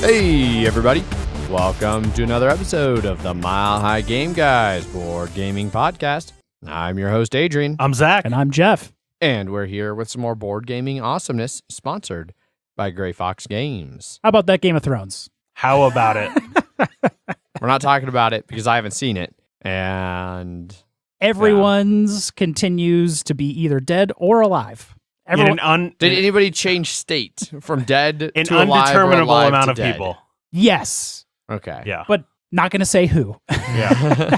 Hey, everybody. Welcome to another episode of the Mile High Game Guys Board Gaming Podcast. I'm your host, Adrian. I'm Zach. And I'm Jeff. And we're here with some more board gaming awesomeness sponsored by Gray Fox Games. How about that Game of Thrones? How about it? We're not talking about it because I haven't seen it. And everyone's continues to be either dead or alive. Did anybody change state from dead to alive or indeterminable alive amount to of dead? people? Yes. Okay. Yeah. But not going to say who. Yeah.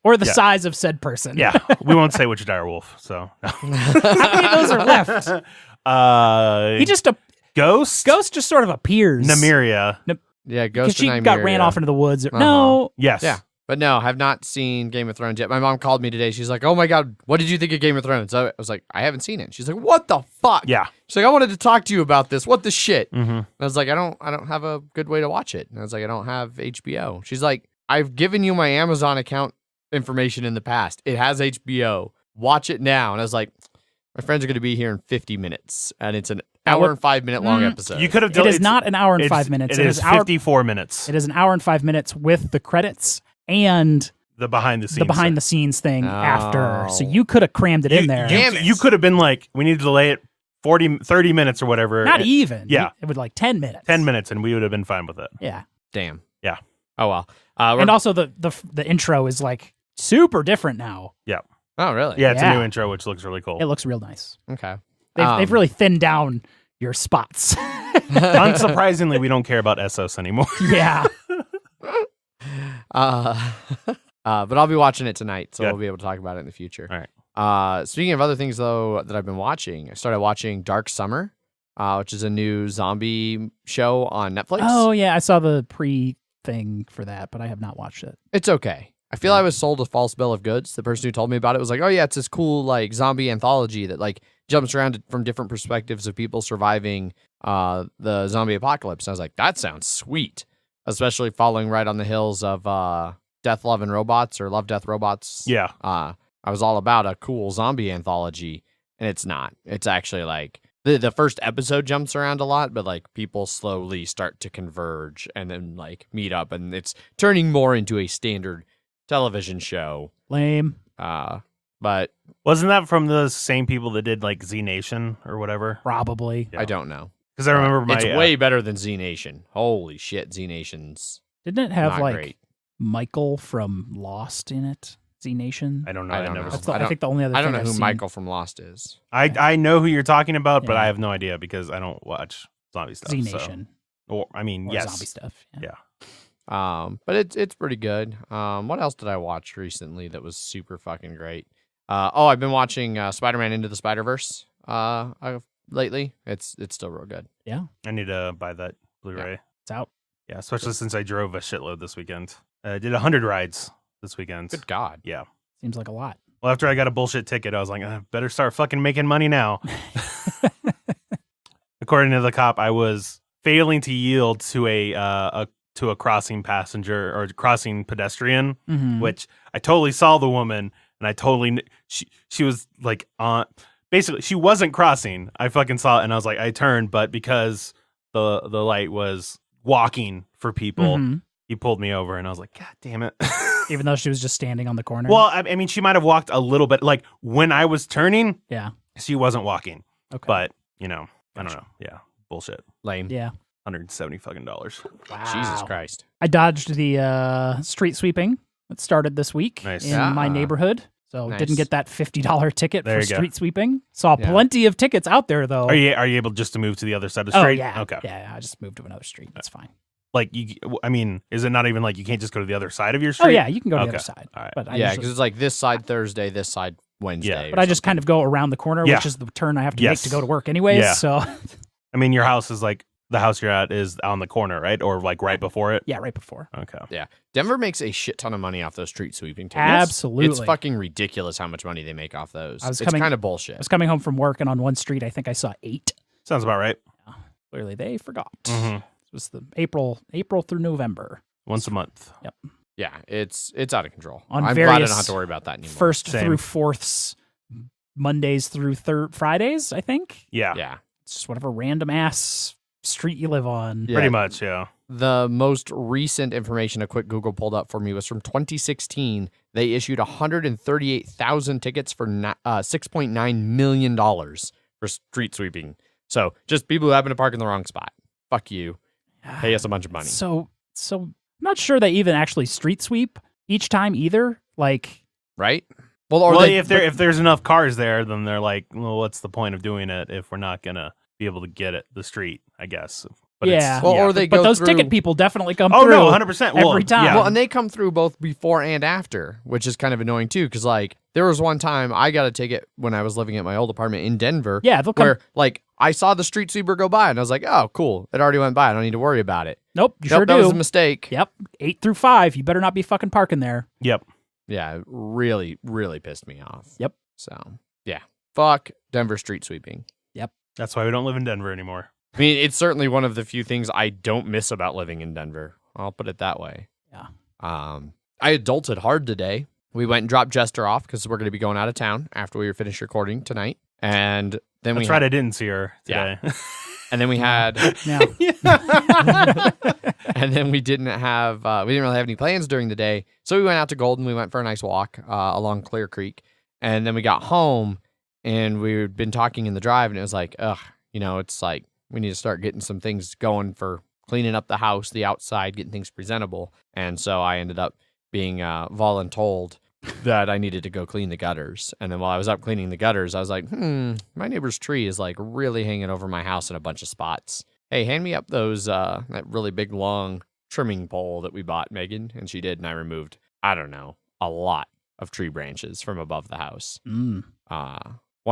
Or the size of said person. Yeah. We won't say which direwolf, so. How many of those are left? He just Ghost? Ghost just sort of appears. Nymeria. Yeah, Ghost She and got Nymeria. ran off into the woods. No. Yes. Yeah. But no, I've not seen Game of Thrones yet. My mom called me today. She's like, "Oh my God, what did you think of Game of Thrones?" I was like, "I haven't seen it." She's like, "What the fuck?" Yeah. She's like, "I wanted to talk to you about this. What the shit?" Mm-hmm. And I was like, I don't have a good way to watch it." And I was like, "I don't have HBO." She's like, "I've given you my Amazon account information in the past. It has HBO. Watch it now." And I was like, "My friends are going to be here in 50 minutes, and it's an hour and 5 minute long episode." You could have It is not an hour and 5 minutes. It is 54 minutes. It is an hour and 5 minutes with the credits and The behind the scenes. thing after. So you could have crammed it in there. Damn it. You could have been like, we need to delay it 30 minutes or whatever. Not even. Yeah. It was like 10 minutes. 10 minutes, and we would have been fine with it. Yeah. Damn. Yeah. Oh well. And also the intro is like super different now. Yeah. Oh really? Yeah, it's Yeah. a new intro, which looks really cool. It looks real nice. Okay. They've really thinned down your spots. Unsurprisingly, we don't care about Essos anymore. Yeah. But I'll be watching it tonight, so Good. we'll be able to talk about it in the future. All right. Speaking of other things, though, that I've been watching, I started watching Dark Summer, which is a new zombie show on Netflix. Oh, yeah. I saw the pre-thing for that, but I have not watched it. It's okay. I feel I was sold a false bill of goods. The person who told me about it was like, "Oh yeah, it's this cool like zombie anthology that like jumps around from different perspectives of people surviving the zombie apocalypse." And I was like, "That sounds sweet," especially following right on the heels of Death, Love, and Robots or Love, Death, Robots. Yeah. I was all about a cool zombie anthology, and it's not. It's actually like the first episode jumps around a lot, but like people slowly start to converge and then like meet up, and it's turning more into a standard television show. Lame. But Wasn't that from the same people that did like Z Nation or whatever? Probably. Yeah. I don't know. Because I remember my it's way better than Z Nation. Holy shit, Z Nation's Didn't it have not like great. Michael from Lost in it? Z Nation? I don't know. I I don't never. know. That's I think the only other I don't thing know I've who seen. Michael from Lost is. I know who you're talking about, but Yeah. I have no idea because I don't watch zombie stuff. Z so- Nation. Or I mean, Or yes. zombie stuff. Yeah. But it's pretty good. What else did I watch recently that was super fucking great? I've been watching Spider-Man Into the Spider-Verse lately. It's still real good. Yeah. I need to buy that Blu-ray. It's out. Yeah, especially since I drove a shitload this weekend. I did 100 rides this weekend. Good God. Yeah. Seems like a lot. Well, after I got a bullshit ticket, I was like, I better start fucking making money now. According to the cop, I was failing to yield to a crossing passenger or crossing pedestrian, Mhm. which I totally saw the woman and I totally she was like on basically she wasn't crossing. I fucking saw it and I was like I turned, but because the light was walking for people, Mhm. he pulled me over and I was like, God damn it. Even though she was just standing on the corner. Well, I mean, she might have walked a little bit. Like when I was turning, yeah. she wasn't walking. Okay. But I don't know. Yeah, bullshit. Lame. Yeah. $170 fucking dollars. Wow. Jesus Christ. I dodged the street sweeping that started this week Nice. in my Ah. neighborhood. So Nice. didn't get that $50 ticket There for you go. street sweeping. Saw Yeah. plenty of tickets out there though. Are you able just to move to the other side of the Oh street? yeah. Okay. Yeah, I just moved to another street. That's fine. Like I mean, is it not even like you can't just go to the other side of your street? Oh yeah, you can go to the Okay. other side. All right. But I Yeah, usually- because it's like this side Thursday, this side Wednesday. but I just kind of go around the corner, Yeah. which is the turn I have to Yes. make to go to work anyways. Yeah. So I mean, your house is like the house you're at is on the corner, right? Or like right before it? yeah, right before. Okay. Denver makes a shit ton of money off those street sweeping tickets. Absolutely. It's fucking ridiculous how much money they make off those. I was It's coming- kind of I bullshit. was coming home from work and on one street I think I saw 8. Sounds about right. Clearly they forgot. Mhm. It was the April through November. Once a month. Yeah, it's out of control. On I'm glad I various don't have to worry about that anymore. First Same. through fourths, Mondays through Fridays, I think. Yeah. Yeah. It's just whatever random ass street you live on. Yeah. Pretty much, yeah. the most recent information a quick Google pulled up for me was from 2016. They issued 138,000 tickets for $6.9 million for street sweeping. So just people who happen to park in the wrong spot. Fuck you. Pay us a bunch of money. So I'm not sure they even actually street sweep each time either. Like, right? If there's enough cars there, then they're like, well, what's the point of doing it if we're not gonna be able to get it the street? I guess. But yeah. Or they but go those through... ticket people definitely come through. through. Oh, no, 100%. Every time. Yeah. Well, and they come through both before and after, which is kind of annoying too. Because like there was one time I got a ticket when I was living at my old apartment in Denver. Yeah, they'll come. Where like I saw the street sweeper go by and I was like, oh, cool. It already went by. I don't need to worry about it. Nope, you sure do. That was a mistake. Yep, 8 through 5. You better not be fucking parking there. Yep. Yeah, it really, really pissed me off. Yep. So yeah, fuck Denver street sweeping. Yep. That's why we don't live in Denver anymore. I mean, it's certainly one of the few things I don't miss about living in Denver. I'll put it that way. Yeah. I adulted hard today. We went and dropped Jester off because we're going to be going out of town after we finished recording tonight. And then That's right, I didn't see her today. Yeah. And then we had... Yeah. And then we didn't really have any plans during the day. So we went out to Golden. We went for a nice walk along Clear Creek. And then we got home and we'd been talking in the drive and it was like, ugh, it's like we need to start getting some things going for cleaning up the house, the outside, getting things presentable. And so I ended up being voluntold that I needed to go clean the gutters. And then while I was up cleaning the gutters, I was like, my neighbor's tree is like really hanging over my house in a bunch of spots. Hey, hand me up those, that really big, long trimming pole that we bought, Megan. And she did. And I removed, I don't know, a lot of tree branches from above the house. One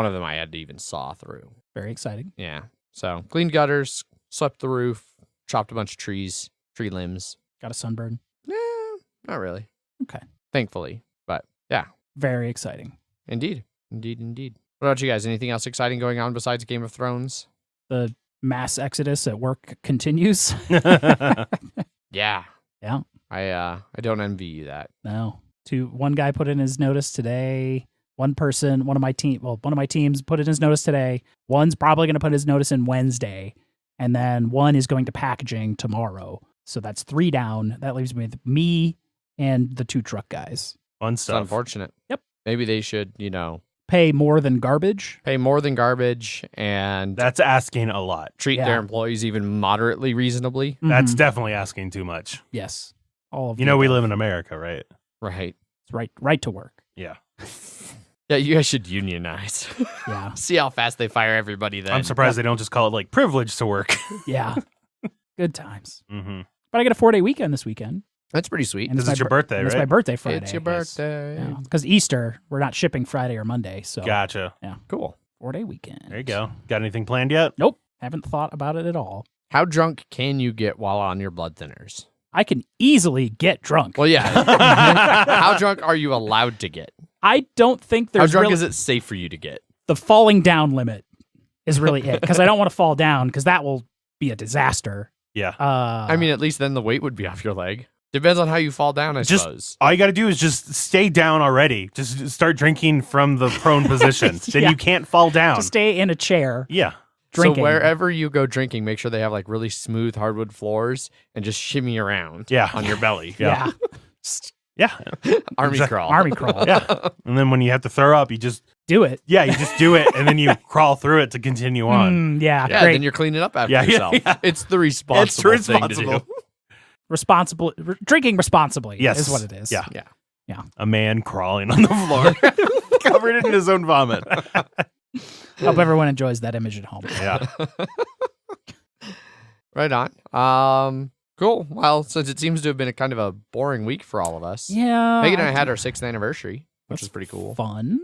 of them I had to even saw through. Very exciting. Yeah. So cleaned gutters, swept the roof, chopped a bunch of trees, tree limbs. Got a sunburn? Not really. Okay. Thankfully. But yeah. Very exciting. Indeed. What about you guys? Anything else exciting going on besides Game of Thrones? The mass exodus at work continues. Yeah. Yeah. I don't envy you that. No. One guy put in his notice today. One of my teams put in his notice today. One's probably going to put his notice in Wednesday. And then one is going to packaging tomorrow. So that's 3 down. That leaves me with me and the 2 truck guys. Fun stuff. It's unfortunate. Yep. Maybe they should, pay more than garbage. And that's asking a lot. Treat their employees even moderately reasonably. Mm-hmm. That's definitely asking too much. Yes. All of we live in America, right? Right. It's right to work. Yeah. Yeah, you guys should unionize. Yeah. See how fast they fire everybody then. I'm surprised they don't just call it like privilege to work. Yeah. Good times. Mm-hmm. But I get a 4-day weekend this weekend. That's pretty sweet. And this is your birthday, right? It's my birthday Friday. It's your birthday. Because Easter, we're not shipping Friday or Monday. So Gotcha. Yeah. Cool. 4-day weekend. There you go. Got anything planned yet? Nope. Haven't thought about it at all. How drunk can you get while on your blood thinners? I can easily get drunk. Well, yeah. How drunk are you allowed to get? I don't think there's How drunk is it safe for you to get? The falling down limit is really it. Because I don't want to fall down because that will be a disaster. Yeah. I mean, at least then the weight would be off your leg. Depends on how you fall down, I suppose. All you got to do is just stay down already. Just start drinking from the prone position. Then you can't fall down. Just stay in a chair. Yeah. Drinking. So wherever you go drinking, make sure they have like really smooth hardwood floors and just shimmy around on your belly. Yeah. Yeah. Army crawl. Army crawl. Yeah. And then when you have to throw up, you just do it. Yeah, you just do it and then you crawl through it to continue on. Yeah, great. Then you're cleaning up after yourself. Yeah. It's the responsible thing to do. Drinking responsibly yes. is what it is. Yeah. Yeah. A man crawling on the floor, covered in his own vomit. Hope everyone enjoys that image at home. Yeah. Right on. Cool. Well, since it seems to have been a kind of a boring week for all of us. Yeah. Megan and I had our 6th anniversary, which was pretty cool. Fun.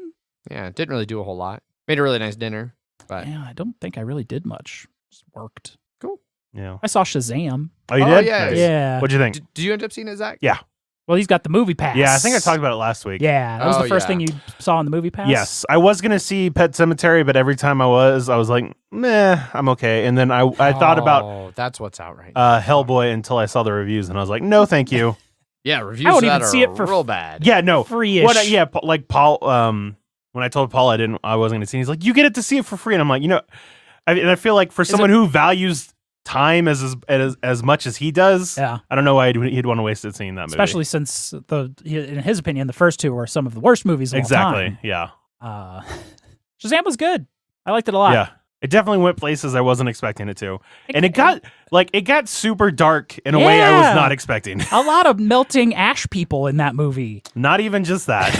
Yeah, didn't really do a whole lot. Made a really nice dinner. But yeah, I don't think I really did much. Just worked. Cool. Yeah. I saw Shazam. Oh, you did? Yeah. Nice. Yeah. What'd you think? Did you end up seeing it, Zach? Yeah. Well, he's got the movie pass. Yeah, I think I talked about it last week. Yeah, that was the first thing you saw in the movie pass? Yes. I was going to see Pet Sematary, but every time I was like, meh, I'm okay. And then I thought about that's what's out right now. Hellboy until I saw the reviews, and I was like, no, thank you. Yeah, reviews I won't of that even see are it for real bad. Yeah, no. Free-ish. Yeah, like Paul, when I told Paul I wasn't going to see it, he's like, you get it to see it for free. And I'm like, and I feel like for someone who values time as much as he does. Yeah. I don't know why he'd want to waste it seeing that movie. Especially since in his opinion, the first two were some of the worst movies of all time. Yeah. Shazam was good. I liked it a lot. Yeah. It definitely went places I wasn't expecting it to. And it got super dark in a way I was not expecting. A lot of melting ash people in that movie. Not even just that.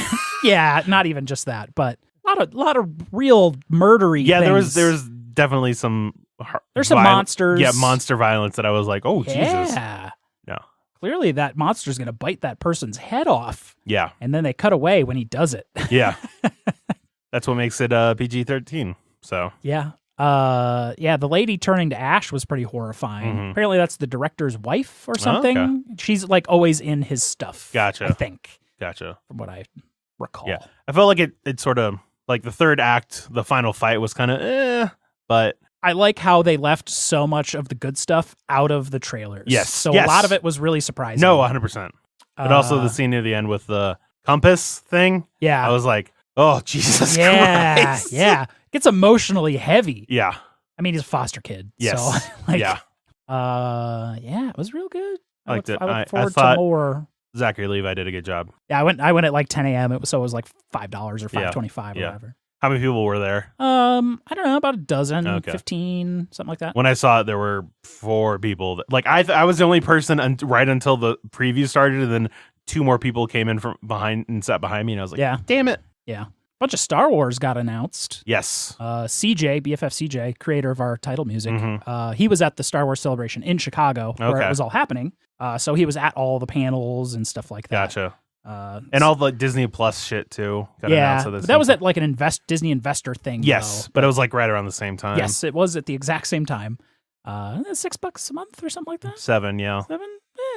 Yeah, not even just that, but a lot of real murdery things. there was definitely some There's some monsters. Yeah, monster violence that I was like, "Oh, Jesus." Yeah. Yeah. Clearly that monster's going to bite that person's head off. Yeah. And then they cut away when he does it. Yeah. That's what makes it PG-13. So. Yeah. The lady turning to ash was pretty horrifying. Mm-hmm. Apparently that's the director's wife or something. Oh, okay. She's like always in his stuff. Gotcha. I think. Gotcha. From what I recall. Yeah. I felt like it sort of, like the third act, the final fight was kind of but I like how they left so much of the good stuff out of the trailers. Yes. So a lot of it was really surprising. No, 100%. But also the scene near the end with the compass thing. Yeah. I was like, oh, Jesus Christ. Yeah. Gets emotionally heavy. Yeah. I mean, he's a foster kid. Yes. So, like, yeah. It was real good. I liked it. I I look forward thought to more. Zachary Levi did a good job. Yeah, I went at like 10 a.m. It was like $5 or $5.25 or whatever. How many people were there? I don't know, about a dozen, Okay. 15, something like that. When I saw it, there were 4 people. I was the only person right until the preview started, and then 2 more people came in from behind and sat behind me, and I was like, Yeah. damn it. Yeah. A bunch of Star Wars got announced. Yes. BFF CJ, creator of our title music, Mhm. he was at the Star Wars Celebration in Chicago where Okay. it was all happening. So he was at all the panels and stuff like that. Gotcha. And all the Disney Plus shit, too. Got Yeah, announced at the but same that was time. at like an Disney investor thing. Yes, though. but it was like right around the same time. Yes, it was at the exact same time. $6 a month or something like that. 7, yeah. 7?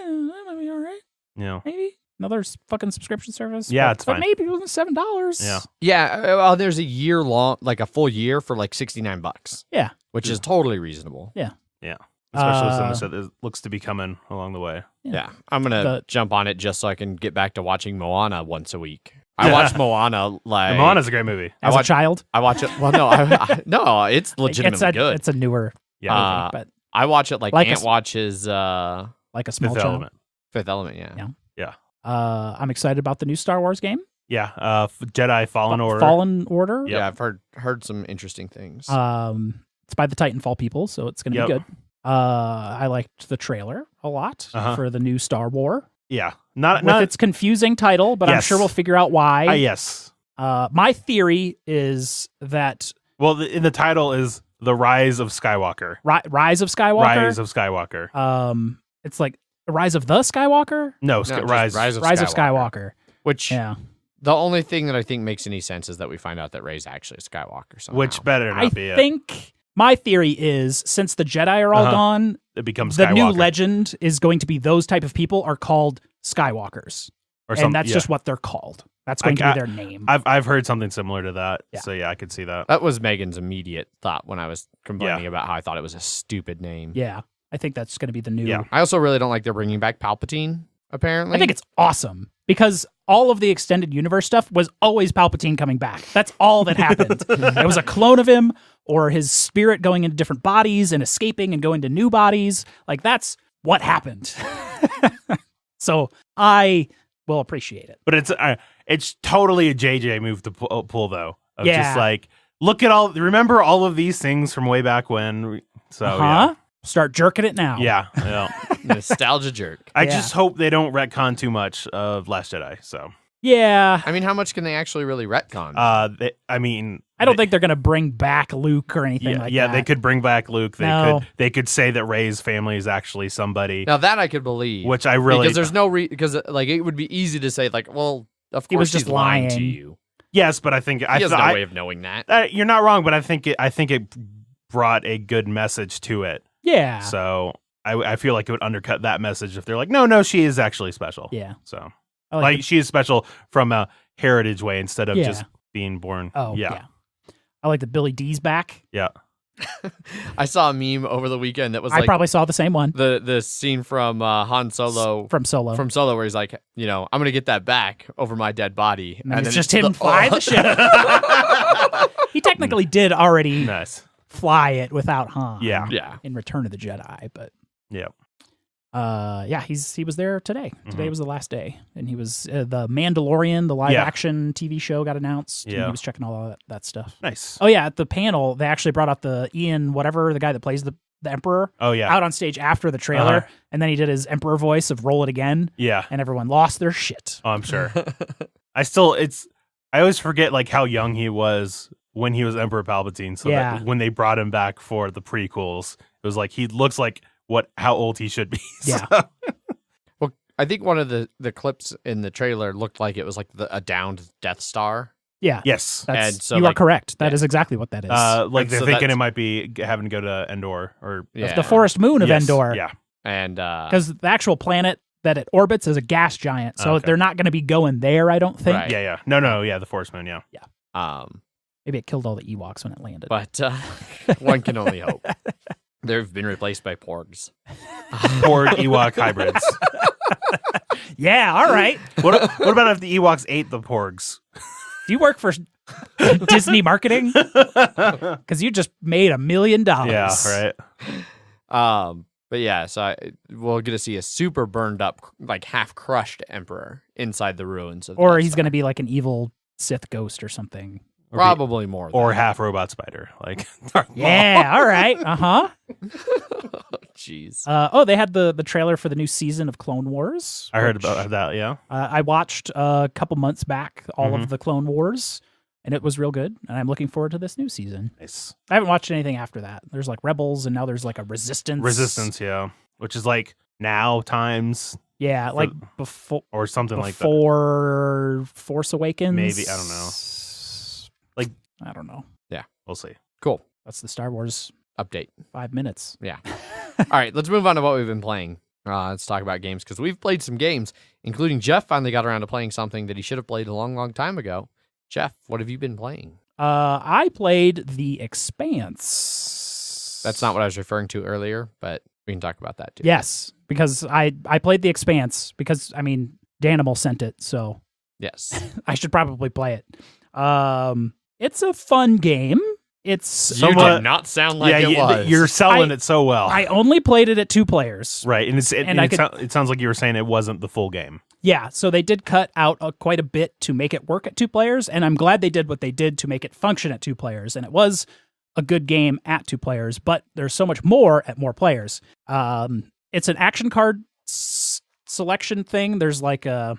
That might be all right. Yeah. Maybe another fucking subscription service. Yeah, but, it's fine. But maybe it was $7. Yeah. Yeah, well, there's a year long, like a full year for like $69. Yeah. Which is totally reasonable. Yeah. Especially with some of the shit that looks to be coming along the way. Yeah, I'm gonna jump on it just so I can get back to watching Moana once a week. I watch Moana like Moana's a great movie. As a child, I watch it. Well, no, no, it's legitimately good. It's a newer movie, but I watch it like Ant watches like a small Fifth child. Element. Fifth Element. Yeah. I'm excited about the new Star Wars game. Yeah, Jedi Fallen Order. Fallen Order. Yep. Yeah, I've heard some interesting things. It's by the Titanfall people, so it's going to be good. I liked the trailer a lot for the new Star Wars. Yeah, with its confusing title, but I'm sure we'll figure out why. Yes. My theory is that in the title is The Rise of Skywalker. Rise of Skywalker. Rise of Skywalker. It's like the Rise of the Skywalker. No, Rise of Skywalker. Which the only thing that I think makes any sense is that we find out that Rey's actually a Skywalker somehow. Which better not be it. I think my theory is since the Jedi are all gone, it becomes the Skywalker. new legend is going to be those type of people are called Skywalkers. And that's just what they're called. That's going to be their name. I've heard something similar to that. Yeah. So yeah, I could see that. That was Megan's immediate thought when I was complaining about how I thought it was a stupid name. Yeah. I think that's going to be the new. Yeah. I also really don't like they're bringing back Palpatine, apparently. I think it's awesome because all of the extended universe stuff was always Palpatine coming back. That's all that happened. It was a clone of him or his spirit going into different bodies and escaping and going to new bodies. Like that's what happened. So I will appreciate it. But it's totally a JJ move to pull though. Of just like, look at remember all of these things from way back when. So yeah. Start jerking it now. Yeah. Nostalgia jerk. I just hope they don't retcon too much of Last Jedi. So yeah. I mean, how much can they actually really retcon? I don't think they're going to bring back Luke or anything like that. Yeah, they could bring back Luke. They could say that Rey's family is actually somebody. Now that I could believe. Which I really because there's no because like it would be easy to say like, well, of course he was just he's lying to you. Yes, but I think he has no way of knowing that. You're not wrong, but I think it brought a good message to it. Yeah. So I feel like it would undercut that message if they're like, no, she is actually special. Yeah. So like she is special from a heritage way instead of just being born. Oh yeah. I like that Billy D's back. Yeah. I saw a meme over the weekend that was I probably saw the same one. The scene from Han Solo from Solo where he's like, I'm gonna get that back over my dead body, and then it's just him fly the ship. He technically did already fly it without Han. Yeah. In Return of the Jedi, but Yeah. he was there today. Today was the last day, and he was the Mandalorian, the live action TV show got announced. Yeah. And he was checking all that stuff. Nice. Oh yeah, at the panel they actually brought out the Ian whatever, the guy that plays the Emperor. Oh yeah. Out on stage after the trailer, and then he did his Emperor voice of "Roll It Again." Yeah. And everyone lost their shit. Oh, I'm sure. I always forget like how young he was when he was Emperor Palpatine. So that when they brought him back for the prequels, it was like he looks like how old he should be. Yeah. Well, I think one of the clips in the trailer looked like it was like a downed Death Star. Yeah. Yes. And so you are correct. That is exactly what that is. Like they're so thinking it might be having to go to Endor or the forest moon of Endor. Yeah. And because the actual planet that it orbits is a gas giant, so they're not going to be going there, I don't think. Right. Yeah. No. Yeah, the forest moon. Yeah. Maybe it killed all the Ewoks when it landed. But one can only hope. They've been replaced by porgs. Porg Ewok hybrids. Yeah, all right. What about if the Ewoks ate the porgs? Do you work for Disney marketing? Because you just made $1 million. Yeah, right. But yeah, so we'll get to see a super burned up, like half crushed Emperor inside the ruins of. Or he's going to be like an evil Sith ghost or something. Probably more. Or half robot spider, like. Yeah, all right. Jeez. They had the trailer for the new season of Clone Wars. I heard about that. Yeah. I watched a couple months back all of the Clone Wars, and it was real good. And I'm looking forward to this new season. Nice. I haven't watched anything after that. There's like Rebels, and now there's like a Resistance. Resistance, yeah, which is like now times. Yeah, like before or something like that. Before Force Awakens. Maybe, I don't know. Like, I don't know. Yeah, we'll see. Cool. That's the Star Wars update. 5 minutes. Yeah. All right, let's move on to what we've been playing. Let's talk about games because we've played some games, including Jeff finally got around to playing something that he should have played a long, long time ago. Jeff, what have you been playing? I played The Expanse. That's not what I was referring to earlier, but we can talk about that too. Yes, because I played The Expanse because, I mean, Danimal sent it, so yes, I should probably play it. It's a fun game. It's you did not sound like it was. You're selling it so well. I only played it at 2 players. Right, and it sounds like you were saying it wasn't the full game. Yeah, so they did cut out quite a bit to make it work at 2 players, and I'm glad they did what they did to make it function at 2 players. And it was a good game at 2 players, but there's so much more at more players. It's an action card selection thing. There's like a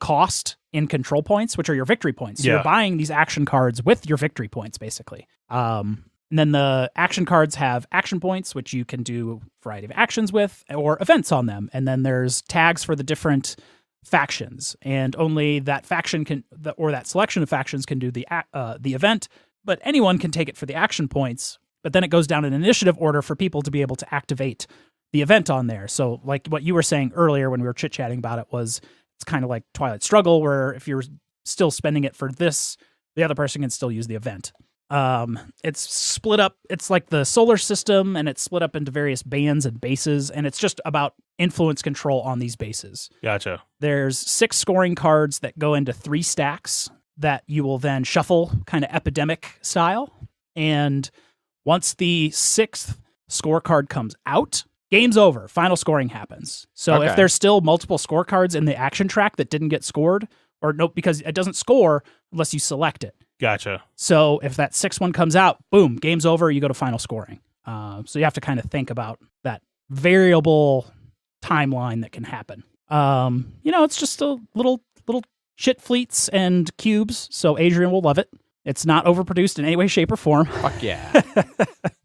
cost in control points, which are your victory points. So you're buying these action cards with your victory points, basically. And then the action cards have action points, which you can do a variety of actions with, or events on them. And then there's tags for the different factions, and only that faction or that selection of factions can do the event, but anyone can take it for the action points. But then it goes down in initiative order for people to be able to activate the event on there. So like what you were saying earlier when we were chit-chatting about it was, it's kind of like Twilight Struggle, where if you're still spending it for this, the other person can still use the event. It's split up. It's like the solar system, and it's split up into various bands and bases, and it's just about influence control on these bases. Gotcha. There's 6 scoring cards that go into 3 stacks that you will then shuffle kind of epidemic style. And once the 6th scorecard comes out, game's over. Final scoring happens. So if there's still multiple scorecards in the action track that didn't get scored, or no, because it doesn't score unless you select it. Gotcha. So if that 6th one comes out, boom, game's over, you go to final scoring. So you have to kind of think about that variable timeline that can happen. It's just a little shit fleets and cubes, so Adrian will love it. It's not overproduced in any way, shape, or form. Fuck yeah.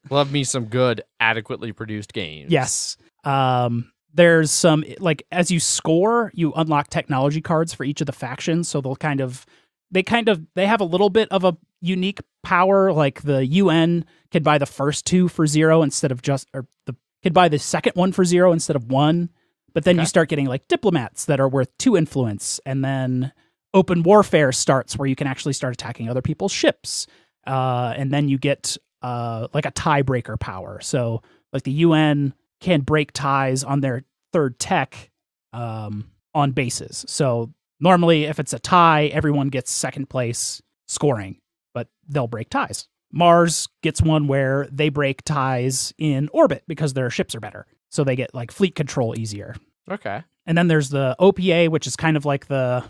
Love me some good, adequately produced games. Yes. There's some, like, as you score, you unlock technology cards for each of the factions, so they have a little bit of a unique power, like the UN can buy the first 2 for 0 instead of could buy the second one for 0 instead of 1, but then you start getting like diplomats that are worth 2 influence, and then open warfare starts where you can actually start attacking other people's ships, and then you get like a tiebreaker power. So like the UN can break ties on their 3rd tech on bases. So normally if it's a tie, everyone gets 2nd place scoring, but they'll break ties. Mars gets one where they break ties in orbit because their ships are better. So they get like fleet control easier. Okay. And then there's the OPA, which is kind of like the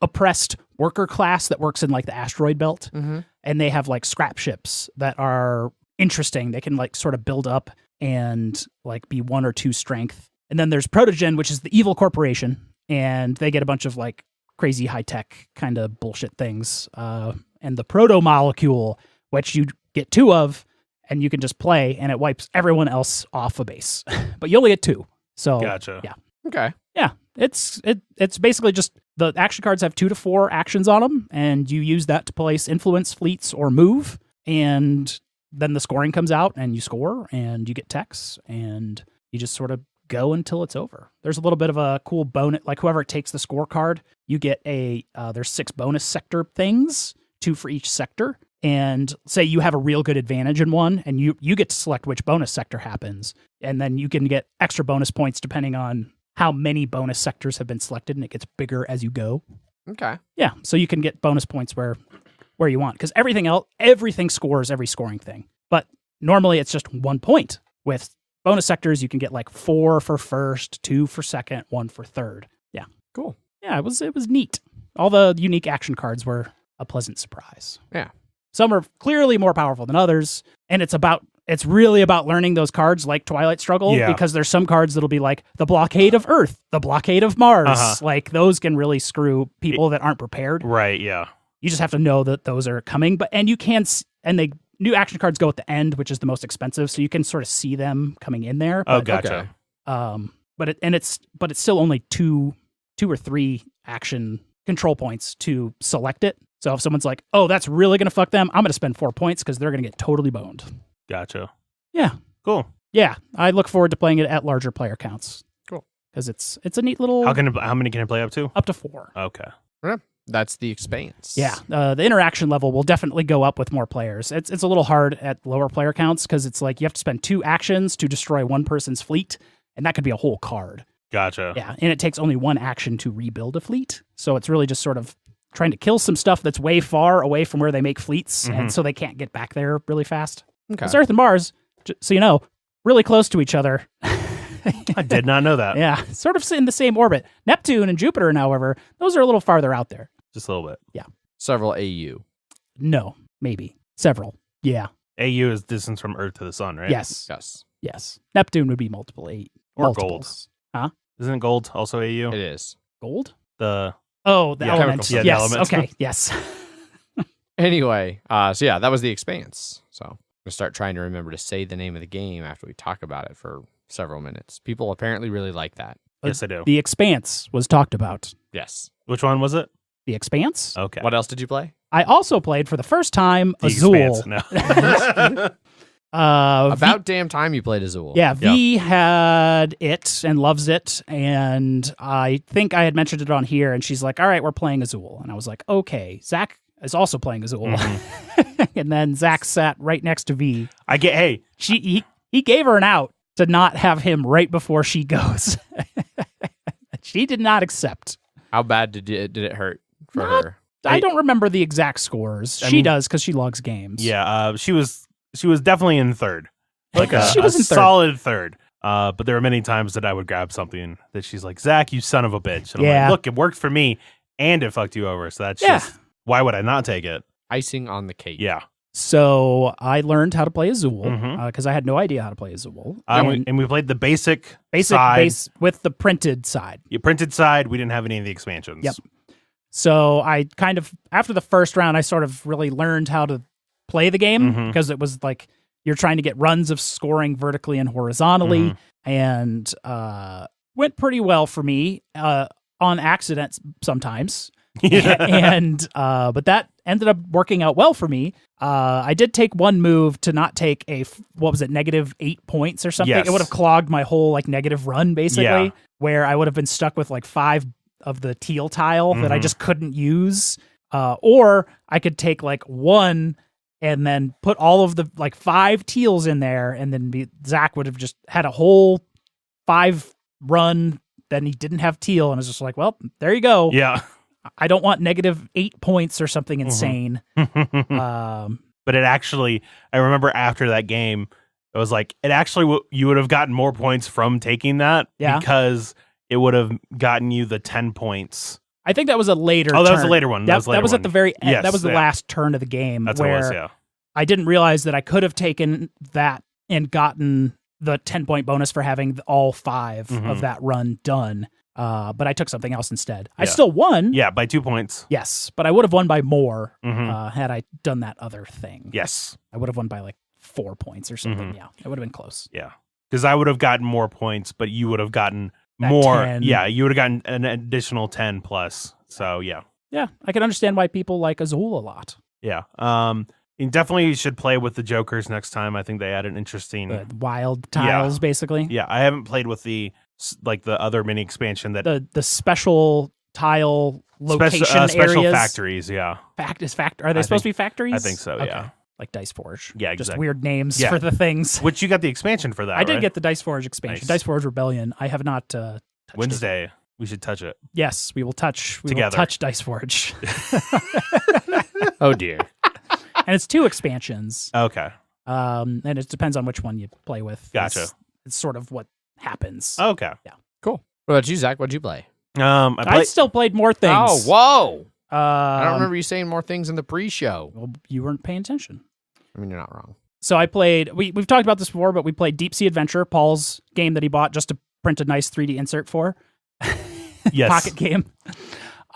oppressed worker class that works in like the asteroid belt. Mm-hmm. And they have like scrap ships that are interesting. They can like sort of build up and like be 1 or 2 strength. And then there's Protogen, which is the evil corporation. And they get a bunch of like crazy high-tech kind of bullshit things. And the proto molecule, which you get 2 of, and you can just play, and it wipes everyone else off a base. But you only get 2. So Gotcha. Yeah. Okay. Yeah. It's basically just the action cards have 2 to 4 actions on them, and you use that to place influence, fleets, or move. And then the scoring comes out, and you score, and you get techs, and you just sort of go until it's over. There's a little bit of a cool bonus, like whoever takes the scorecard, you get there's 6 bonus sector things, 2 for each sector. And say you have a real good advantage in one, and you get to select which bonus sector happens. And then you can get extra bonus points depending on how many bonus sectors have been selected, and it gets bigger as you go. Okay. Yeah, so you can get bonus points where you want, because everything scores every scoring thing. But normally it's just 1 point. With bonus sectors, you can get like 4 for first, 2 for second, 1 for third. Yeah. Cool. Yeah, it was neat. All the unique action cards were a pleasant surprise. Yeah. Some are clearly more powerful than others, and it's really about learning those cards like Twilight Struggle, because there's some cards that'll be like the blockade of Earth, the blockade of Mars. Like those can really screw people that aren't prepared. Right, yeah. You just have to know that those are coming, new action cards go at the end, which is the most expensive, so you can sort of see them coming in there. Oh, gotcha. Okay. But it's still only two or 3 action control points to select it. So if someone's like, oh, that's really going to fuck them, I'm going to spend 4 points because they're going to get totally boned. Gotcha. Yeah. Cool. Yeah. I look forward to playing it at larger player counts. Cool. Because it's a neat little... How many can I play up to? Up to 4. Okay. Yeah. That's the Expanse. Yeah. The interaction level will definitely go up with more players. It's a little hard at lower player counts because it's like you have to spend 2 actions to destroy one person's fleet, and that could be a whole card. Gotcha. Yeah. And it takes only 1 action to rebuild a fleet. So it's really just sort of trying to kill some stuff that's way far away from where they make fleets, and so they can't get back there really fast. Okay. Because Earth and Mars, so you know, really close to each other. I did not know that. Yeah, sort of in the same orbit. Neptune and Jupiter, however, those are a little farther out there. Just a little bit. Yeah. Several AU. No, maybe. Several. Yeah. AU is distance from Earth to the sun, right? Yes. Yes. Yes. Neptune would be multiple 8. Or multiples. gold. Huh? Isn't gold also AU? It is. Gold? The elements. chemicals. Yeah, the yes. elements. Okay. Yes. Anyway, so yeah, that was the Expanse. So I'm gonna start trying to remember to say the name of the game after we talk about it for several minutes. People apparently really like that. Yes, I do. The Expanse was talked about. Yes. Which one was it? The Expanse? Okay. What else did you play? I also played for the first time The Azul. Expanse. No. About damn time you played Azul. Yeah, V had it and loves it, and I think I had mentioned it on here, and she's like, all right, we're playing Azul. And I was like, okay. Zach is also playing Azul. And then Zach sat right next to V. He gave her an out to not have him right before she goes. She did not accept. How bad did it hurt for her? I don't remember the exact scores. She does because she logs games. Yeah, she was definitely in third. Like she was in third. Solid third. But there were many times that I would grab something that she's like, Zach, you son of a bitch. And I'm like, look, it worked for me and it fucked you over. So that's just, why would I not take it? Icing on the cake. Yeah. So I learned how to play Azul because I had no idea how to play Azul. And we played the basic side base with the printed side. You printed side. We didn't have any of the expansions. Yep. So I kind of, after the first round, I sort of really learned how to play the game because it was like you're trying to get runs of scoring vertically and horizontally, and went pretty well for me on accident sometimes. And but that ended up working out well for me. I did take one move to not take -8 points or something. Yes. It would have clogged my whole like negative run basically, where I would have been stuck with like 5 of the teal tile that I just couldn't use. Or I could take like 1 and then put all of the like 5 teals in there, and then Zach would have just had a whole 5 run. Then he didn't have teal, and I was just like, well, there you go. Yeah. I don't want -8 points or something insane. But it actually, I remember after that game, it was like, it actually, you would have gotten more points from taking that because it would have gotten you the 10 points. I think that was a later Oh, that turn. was a later one. That was at the very end. Yes, that was the last turn of the game. That's where what it was, yeah. I didn't realize that I could have taken that and gotten the 10-point bonus for having all 5 of that run done. But I took something else instead. I still won. Yeah, by 2 points. Yes, but I would have won by more had I done that other thing. Yes. I would have won by like 4 points or something. Yeah, it would have been close. Yeah, because I would have gotten more points, but you would have gotten That more. 10. Yeah, you would have gotten an additional 10 plus. So, yeah. Yeah, I can understand why people like Azul a lot. Yeah. You definitely should play with the Jokers next time. I think they had an interesting... The wild tiles, basically. Yeah, I haven't played with the other mini expansion that... The special tile location areas. Special factories, yeah. Are they supposed to be factories? I think so, yeah. Like Dice Forge. Yeah, Just exactly. weird names for the things. Which you got the expansion for that, I did right? get the Dice Forge expansion. Nice. Dice Forge Rebellion. I have not touched Wednesday. it. We should touch it. Yes, we will touch. We Together. will touch Dice Forge. Oh dear. And it's 2 expansions. Okay. And it depends on which one you play with. Gotcha. It's sort of what happens. Okay. Cool. What about you, Zach? What'd you play? I still played more things. Oh, whoa. I don't Um, remember you saying more things in the pre-show. Well, you weren't paying attention. I mean, you're not wrong. So I played, we've talked about this before, but we played Deep Sea Adventure, Paul's game that he bought just to print a nice 3D insert for. Yes. Pocket game.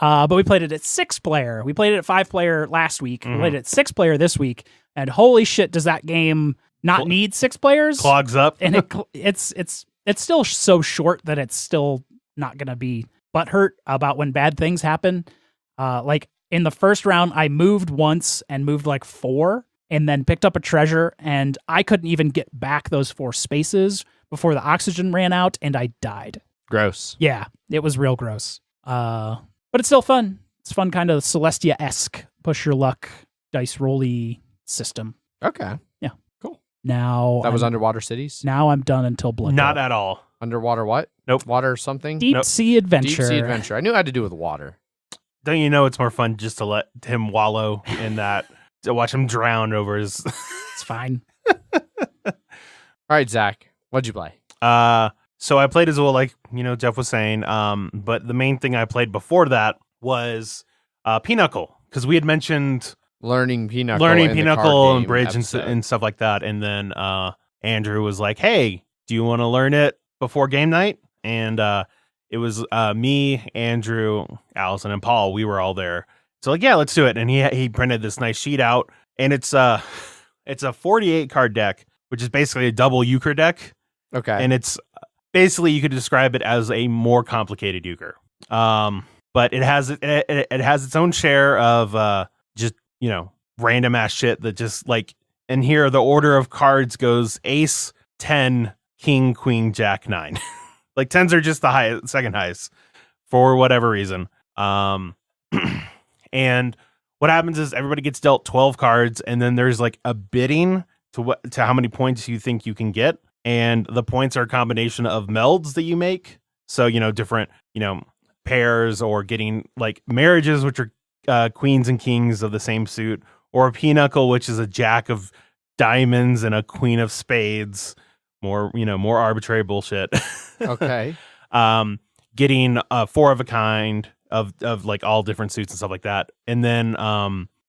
But we played it at 6-player. We played it at 5-player last week. We played it at 6-player this week. And holy shit, does that game not need 6 players? Clogs up. And it's still so short that it's still not going to be butthurt about when bad things happen. Like in the first round, I moved once and moved like 4 and then picked up a treasure, and I couldn't even get back those 4 spaces before the oxygen ran out, and I died. Gross. Yeah, it was real gross. But it's still fun. It's fun, kind of Celestia-esque, push your luck, dice rolly system. Okay. Yeah. Cool. Now That was Underwater Cities? Now I'm done until Blood Not Bowl. at all. Underwater what? Nope. Water something? Deep Sea Adventure. Deep Sea Adventure. I knew it had to do with water. Don't you know it's more fun just to let him wallow in that, to watch him drown over his... It's fine. All right, Zach. What'd you play? So I played Azul, like, Jeff was saying, but the main thing I played before that was Pinochle, because we had mentioned... Learning Pinochle and Bridge and stuff like that, and then Andrew was like, hey, do you want to learn it before game night? And it was me, Andrew, Allison, and Paul. We were all there. So like, yeah, let's do it. And he printed this nice sheet out, and it's a 48 card deck, which is basically a double euchre deck. Okay. And it's basically, you could describe it as a more complicated euchre. But it has its own share of just random ass shit that just like. And here the order of cards goes Ace, 10, King, Queen, Jack, 9. Like 10s are just the second highest for whatever reason. And what happens is everybody gets dealt 12 cards, and then there's like a bidding to how many points you think you can get. And the points are a combination of melds that you make. So, different, pairs, or getting like marriages, which are queens and kings of the same suit, or a pinochle, which is a jack of diamonds and a queen of spades. More arbitrary bullshit. Okay. Getting 4 of a kind of like all different suits and stuff like that. And then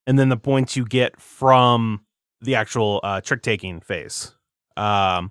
the points you get from the actual trick taking phase. And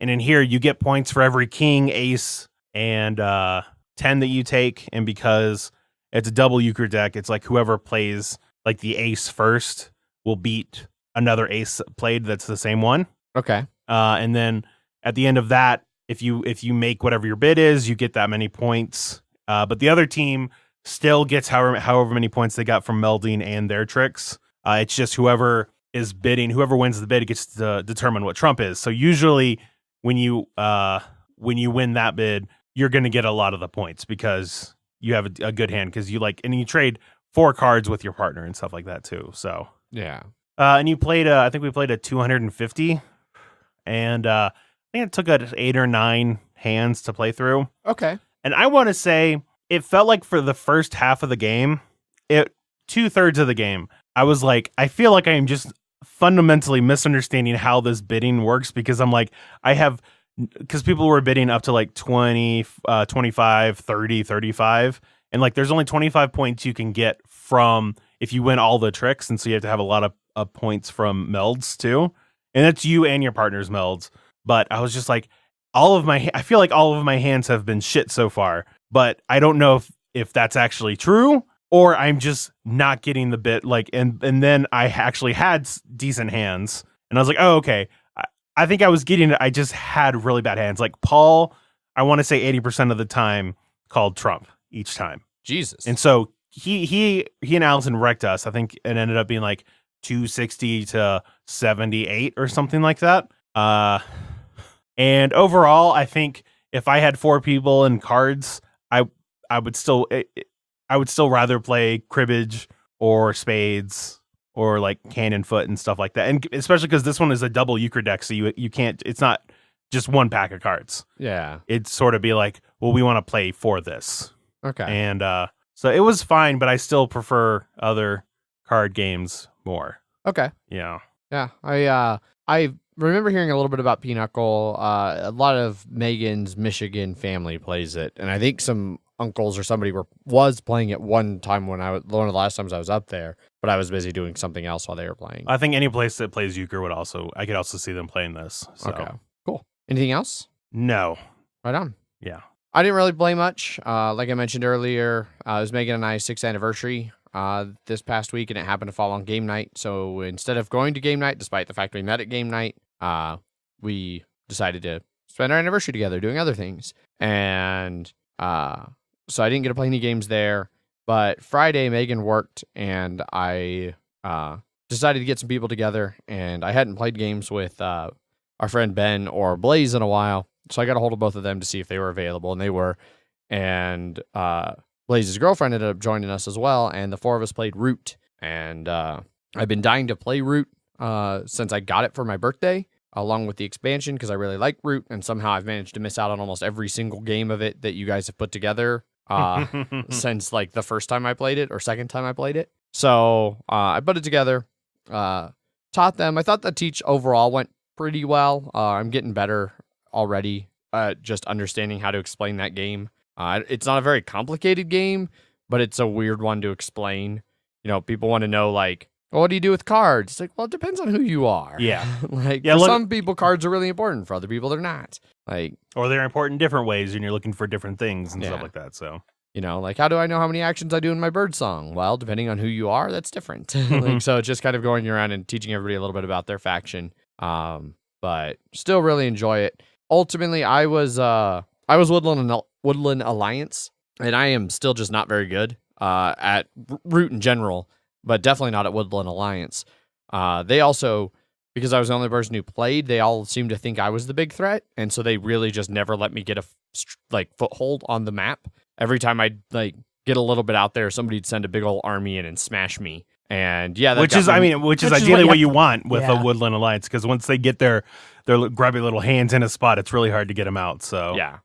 in here you get points for every king, ace, and 10 that you take. And because it's a double euchre deck, it's like whoever plays like the ace first will beat another ace played that's the same one. Okay. And then at the end of that, if you make whatever your bid is, you get that many points. But the other team still gets however many points they got from melding and their tricks. It's just whoever is bidding, whoever wins the bid gets to determine what trump is. So usually when you win that bid, you're going to get a lot of the points because you have a good hand, because you trade 4 cards with your partner and stuff like that too. So Yeah. and you played I think we played a 250, and I think it took 8 or 9 hands to play through. Okay. And I want to say it felt like for the first half of the game, 2/3 of the game, I was like, I feel like I am just fundamentally misunderstanding how this bidding works, because I'm like, because people were bidding up to like 20, 25, 30, 35. And like, there's only 25 points you can get from if you win all the tricks. And so you have to have a lot of points from melds too. And that's you and your partner's melds. But I was just like, I feel like all of my hands have been shit so far, but I don't know if that's actually true, or I'm just not getting the bit. Like, and then I actually had decent hands, and I was like, oh, okay. I think I was getting it. I just had really bad hands. Like Paul, I want to say 80% of the time called Trump each time. Jesus. And so he and Allison wrecked us. I think it ended up being like 260 to 78 or something like that. And overall, I think if I had 4 people and cards, I would still rather play cribbage or spades or like cannon foot and stuff like that. And especially because this one is a double euchre deck, so you can't. It's not just one pack of cards. Yeah. It'd sort of be like, well, we want to play for this. Okay. And so it was fine, but I still prefer other card games more. Okay. Yeah. Yeah. I remember hearing a little bit about Pinochle. A lot of Megan's Michigan family plays it, and I think some uncles or somebody was playing it one time one of the last times I was up there, but I was busy doing something else while they were playing. I think any place that plays euchre I could also see them playing this. So. Okay. Cool. Anything else? No. Right on. Yeah. I didn't really play much. Like I mentioned earlier, it was Megan and I's 6th anniversary this past week, and it happened to fall on game night. So instead of going to game night, despite the fact we met at game night, we decided to spend our anniversary together doing other things. And so I didn't get to play any games there. But Friday, Megan worked, and I decided to get some people together. And I hadn't played games with our friend Ben or Blaze in a while. So I got a hold of both of them to see if they were available, and they were. And Blaze's girlfriend ended up joining us as well, and the 4 of us played Root. And I've been dying to play Root since I got it for my birthday, along with the expansion, because I really like Root, and somehow I've managed to miss out on almost every single game of it that you guys have put together since like the first time I played it or second time I played it. So I put it together, taught them. I thought the teach overall went pretty well. I'm getting better already at just understanding how to explain that game. It's not a very complicated game, but it's a weird one to explain. You know, people want to know, like, well, what do you do with cards? It's like, well, it depends on who you are. Yeah. Like, for some people, cards are really important. For other people, they're not. Like, or they're important different ways, and you're looking for different things and stuff like that. So, you know, like, how do I know how many actions I do in my bird song? Well, depending on who you are, that's different. Like, so it's just kind of going around and teaching everybody a little bit about their faction. But still really enjoy it. Ultimately, I was Woodland Alliance, and I am still just not very good at Root in general, but definitely not at Woodland Alliance. They also, because I was the only person who played, they all seemed to think I was the big threat, and so they really just never let me get a foothold on the map. Every time I'd get a little bit out there, somebody'd send a big old army in and smash me. And yeah, which is ideally what you want with a Woodland Alliance, because once they get their grubby little hands in a spot, it's really hard to get them out. So yeah,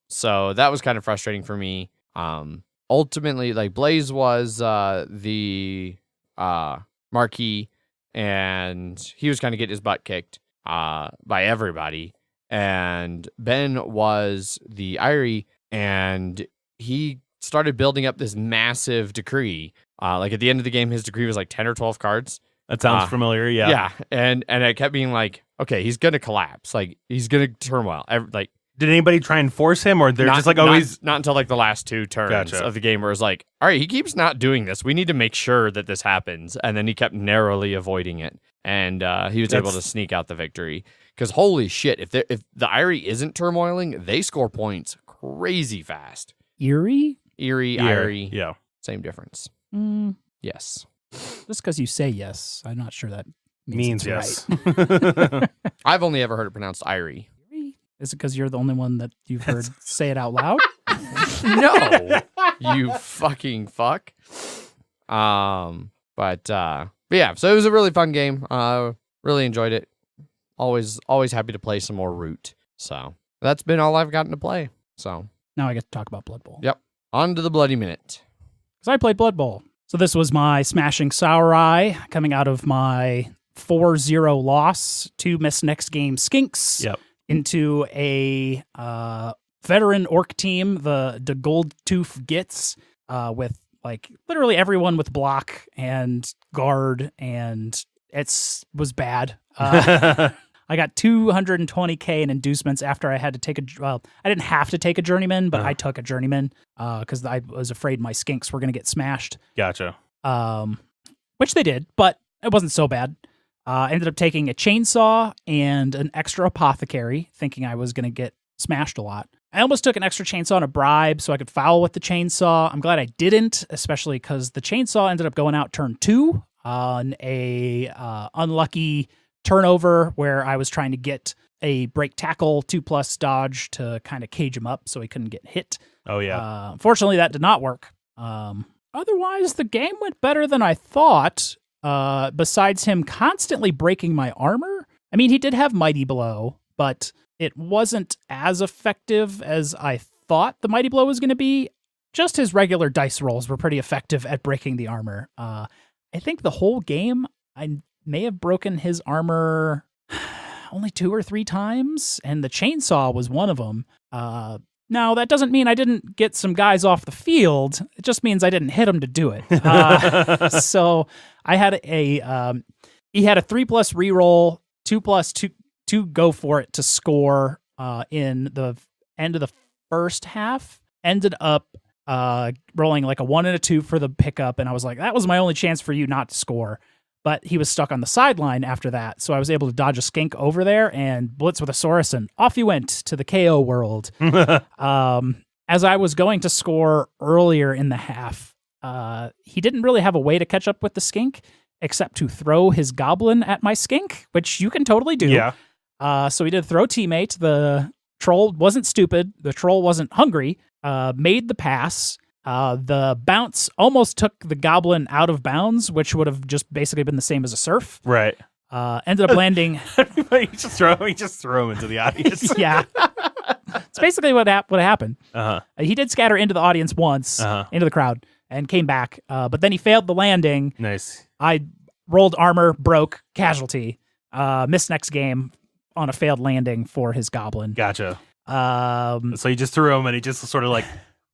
so that was kind of frustrating for me. Ultimately, like, Blaze was the marquee, and he was kind of getting his butt kicked by everybody. And Ben was the Irie, and he started building up this massive decree. Like, at the end of the game, his decree was like 10 or 12 cards. That sounds familiar, yeah. Yeah, and it kept being like, okay, he's going to collapse. Like, he's going to turmoil. Did anybody try and force him, or they're just like, oh, he's... Not until, like, the last 2 turns of the game, where it's like, all right, he keeps not doing this. We need to make sure that this happens. And then he kept narrowly avoiding it. And he was able to sneak out the victory. Because, holy shit, if the Irie isn't turmoiling, they score points crazy fast. Irie, Irie. Yeah. Same difference. Yes. Just because you say yes, I'm not sure that means yes. Right. I've only ever heard it pronounced Irie. Is it because you're the only one that you've heard say it out loud? No, you fucking fuck. But yeah, so it was a really fun game. Really enjoyed it. Always happy to play some more Root. So that's been all I've gotten to play. So now I get to talk about Blood Bowl. Yep. On to the Bloody Minute. Because I played Blood Bowl. So this was my Smashing Samurai coming out of my 4-0 loss to Miss Next Game Skinks Yep. into a veteran orc team, the Gold Tooth Gits, with like literally everyone with block and guard, and was bad. I got 220K in inducements after I had to take I didn't have to take a journeyman, but I took a journeyman because I was afraid my skinks were going to get smashed. Gotcha. Which they did, but it wasn't so bad. I ended up taking a chainsaw and an extra apothecary, thinking I was going to get smashed a lot. I almost took an extra chainsaw and a bribe so I could foul with the chainsaw. I'm glad I didn't, especially because the chainsaw ended up going out turn 2 on a unlucky turnover where I was trying to get a break tackle 2+ dodge to kind of cage him up so he couldn't get hit. Oh, yeah. Unfortunately, that did not work. Otherwise, the game went better than I thought, besides him constantly breaking my armor. I mean, he did have Mighty Blow, but it wasn't as effective as I thought the Mighty Blow was going to be. Just his regular dice rolls were pretty effective at breaking the armor. I think the whole game, I may have broken his armor only 2 or 3 times, and the chainsaw was one of them. Now, that doesn't mean I didn't get some guys off the field. It just means I didn't hit them to do it. So I had he had a 3+ reroll, 2+2 go for it to score in the end of the first half. Ended up rolling like a 1 and a 2 for the pickup, and I was like, that was my only chance for you not to score. But he was stuck on the sideline after that, so I was able to dodge a skink over there and blitz with a Saurus, and off he went to the KO world. As I was going to score earlier in the half, he didn't really have a way to catch up with the skink except to throw his goblin at my skink, which you can totally do. Yeah. So he did throw teammate. The troll wasn't stupid. The troll wasn't hungry. Made the pass. The bounce almost took the goblin out of bounds, which would have just basically been the same as a surf. Right. Ended up landing. you just throw him into the audience. Yeah. It's basically what happened. Uh-huh. He did scatter into the audience once, into the crowd, and came back. But then he failed the landing. Nice. I rolled armor, broke, casualty. Missed next game on a failed landing for his goblin. Gotcha. So you just threw him, and he just sort of like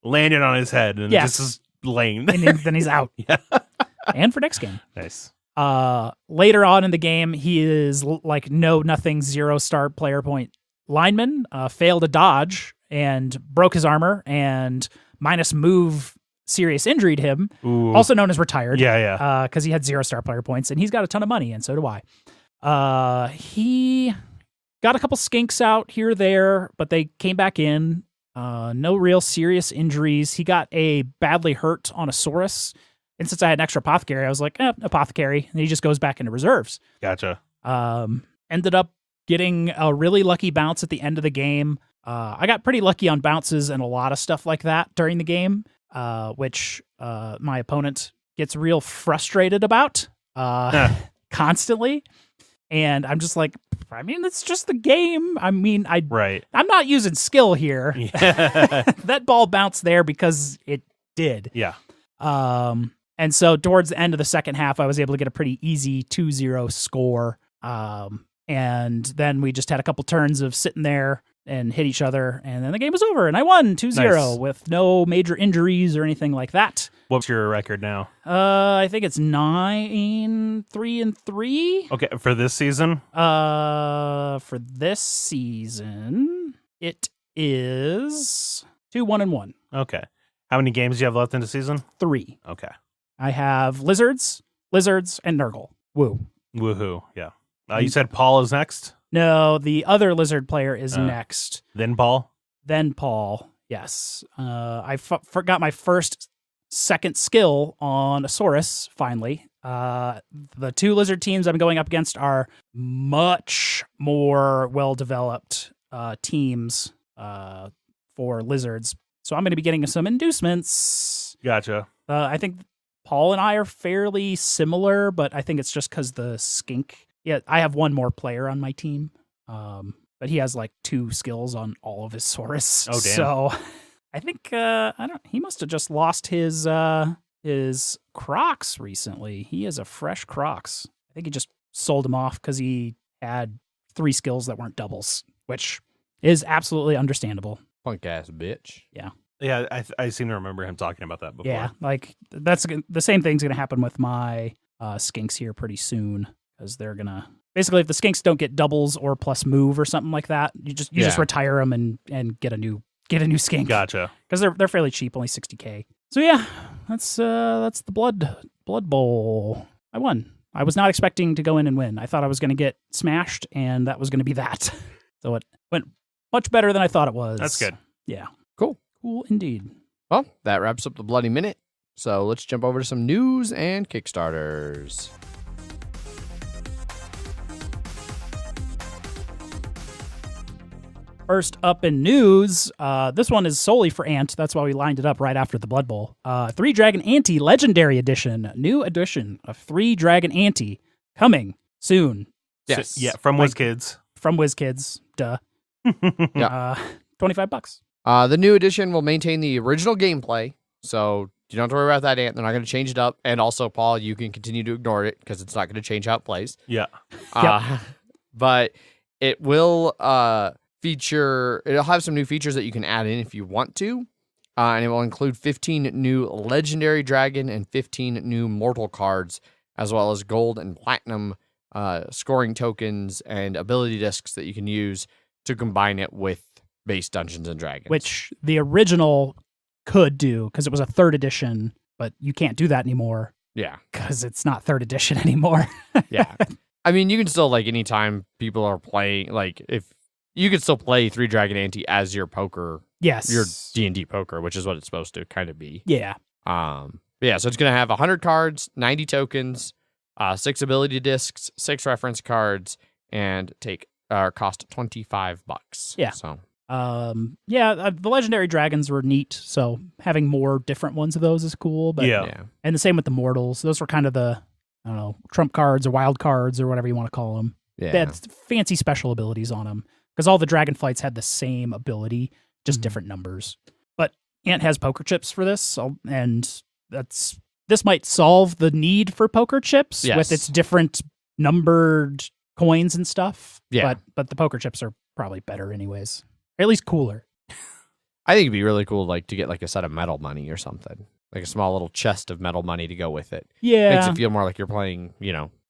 landed on his head, and just is laying. And then he's out. Yeah. And for next game. Nice. Later on in the game, he is like nothing 0-star player point lineman, failed a dodge and broke his armor, and minus move serious injured him. Ooh. Also known as retired. Yeah. Because he had 0-star player points, and he's got a ton of money, and so do I. He got a couple skinks out here or there, but they came back in. No real serious injuries. He got a badly hurt on a Saurus. And since I had an extra apothecary, I was like, apothecary. And he just goes back into reserves. Gotcha. Ended up getting a really lucky bounce at the end of the game. I got pretty lucky on bounces and a lot of stuff like that during the game, which my opponent gets real frustrated about constantly. And I'm just like, I mean, it's just the game. I mean, I'm not using skill here. Yeah. That ball bounced there because it did. Yeah. And so towards the end of the second half, I was able to get a pretty easy 2-0 score. And then we just had a couple turns of sitting there and hit each other. And then the game was over and I won 2-0 Nice. with no major injuries or anything like that. What's your record now? I think it's 9-3-3. Okay, for this season? For this season, it is 2-1-1. Okay. How many games do you have left in the season? 3. Okay. I have lizards, and Nurgle. Woo. Woohoo. Yeah. You said Paul is next? No, the other lizard player is next. Then Paul? Then Paul. Yes. I forgot my second skill on a Saurus, finally. The 2 lizard teams I'm going up against are much more well-developed teams for lizards. So I'm going to be getting some inducements. Gotcha. I think Paul and I are fairly similar, but I think it's just because the skink. Yeah, I have one more player on my team, but he has like 2 skills on all of his Saurus. Oh, damn. So I think he must have just lost his his Crocs recently. He has a fresh Crocs. I think he just sold them off because he had 3 skills that weren't doubles, which is absolutely understandable. Punk ass bitch. Yeah, I seem to remember him talking about that before. Yeah, like that's the same thing's going to happen with my skinks here pretty soon because they're going to basically if the skinks don't get doubles or plus move or something like that, you just retire them and get a new skink. Gotcha. Because they're fairly cheap, only $60K. So yeah, that's the blood bowl. I won. I was not expecting to go in and win. I thought I was going to get smashed, and that was going to be that. So it went much better than I thought it was. That's good. Yeah. Cool Indeed. Well, that wraps up the Bloody Minute. So let's jump over to some news and Kickstarters. First up in news, this one is solely for Ant. That's why we lined it up right after the Blood Bowl. 3 Dragon Ante Legendary Edition. New edition of 3 Dragon Ante coming soon. Yes. So, yeah, from WizKids. From WizKids. Duh. Yeah. $25. The new edition will maintain the original gameplay. So you don't have to worry about that, Ant. They're not going to change it up. And also, Paul, you can continue to ignore it because it's not going to change how it plays. Yeah. But it will... it'll have some new features that you can add in if you want to, and it will include 15 new legendary dragon and 15 new mortal cards, as well as gold and platinum scoring tokens and ability discs that you can use to combine it with base Dungeons and Dragons. Which the original could do because it was a 3rd edition, but you can't do that anymore. Yeah, because it's not 3rd edition anymore. Yeah, I mean, you can still anytime people are playing, if you could still play 3 Dragon Ante as your poker. Yes. Your D&D poker, which is what it's supposed to kind of be. Yeah. Yeah, so it's going to have 100 cards, 90 tokens, 6 ability discs, 6 reference cards, and cost $25. Yeah. So. The legendary dragons were neat, so having more different ones of those is cool. But Yeah. And the same with the mortals. Those were kind of the, I don't know, trump cards or wild cards or whatever you want to call them. Yeah. They had fancy special abilities on them. Because all the dragon fights had the same ability, just different numbers. But Ant has poker chips for this, and this might solve the need for poker chips with its different numbered coins and stuff. Yeah. But the poker chips are probably better anyways. Or at least cooler. I think it'd be really cool to get a set of metal money or something. Like a small little chest of metal money to go with it. Yeah. Makes it feel more like you're playing,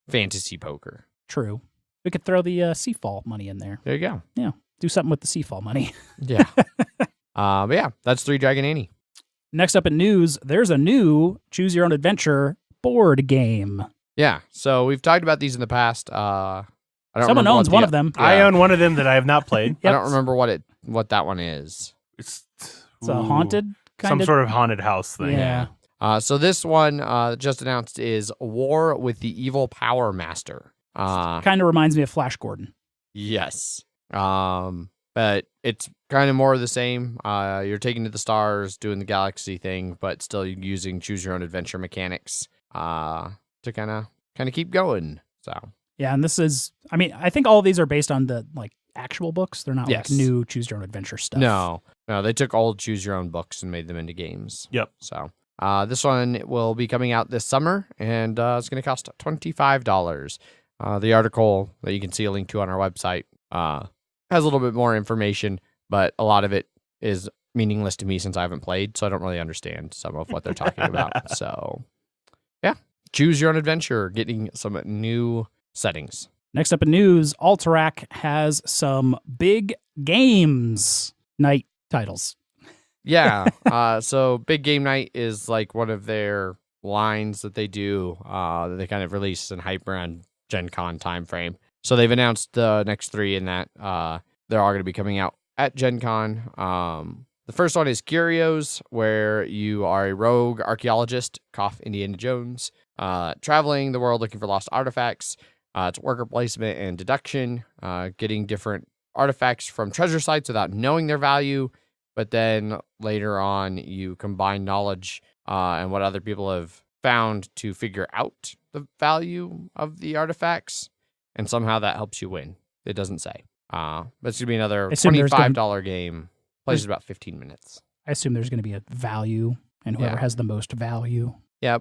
fantasy poker. True. We could throw the Seafall money in there. There you go. Yeah. Do something with the Seafall money. Yeah. But yeah, that's 3 Dragon Ante. Next up in news, there's a new Choose Your Own Adventure board game. Yeah. So we've talked about these in the past. Someone owns one of them. Yeah. I own one of them that I have not played. I don't remember what that one is. It's a haunted kind some sort of haunted house thing. Yeah. So this one just announced is War with the Evil Power Master. Kind of reminds me of Flash Gordon. Yes. But it's kind of more of the same. You're taking to the stars, doing the galaxy thing, but still using choose your own adventure mechanics to kind of keep going. So yeah, and this is, I think all of these are based on the actual books. They're not new choose your own adventure stuff. No, they took old choose your own books and made them into games. Yep. So this one will be coming out this summer, and it's going to cost $25. The article that you can see a link to on our website has a little bit more information, but a lot of it is meaningless to me since I haven't played, so I don't really understand some of what they're talking about. So, yeah, choose your own adventure, getting some new settings. Next up in news, Alterac has some big games night titles. Yeah, so Big Game Night is one of their lines that they do that they kind of release and hype around Gen Con timeframe. So they've announced the next 3 in that they're all going to be coming out at Gen Con. The first one is Curios, where you are a rogue archaeologist, cough Indiana Jones, traveling the world looking for lost artifacts. It's worker placement and deduction, getting different artifacts from treasure sites without knowing their value. But then later on, you combine knowledge and what other people have found to figure out the value of the artifacts, and somehow that helps you win. It doesn't say. But it's going to be another $25 game. Plays about 15 minutes. I assume there's going to be a value, and whoever has the most value Yeah,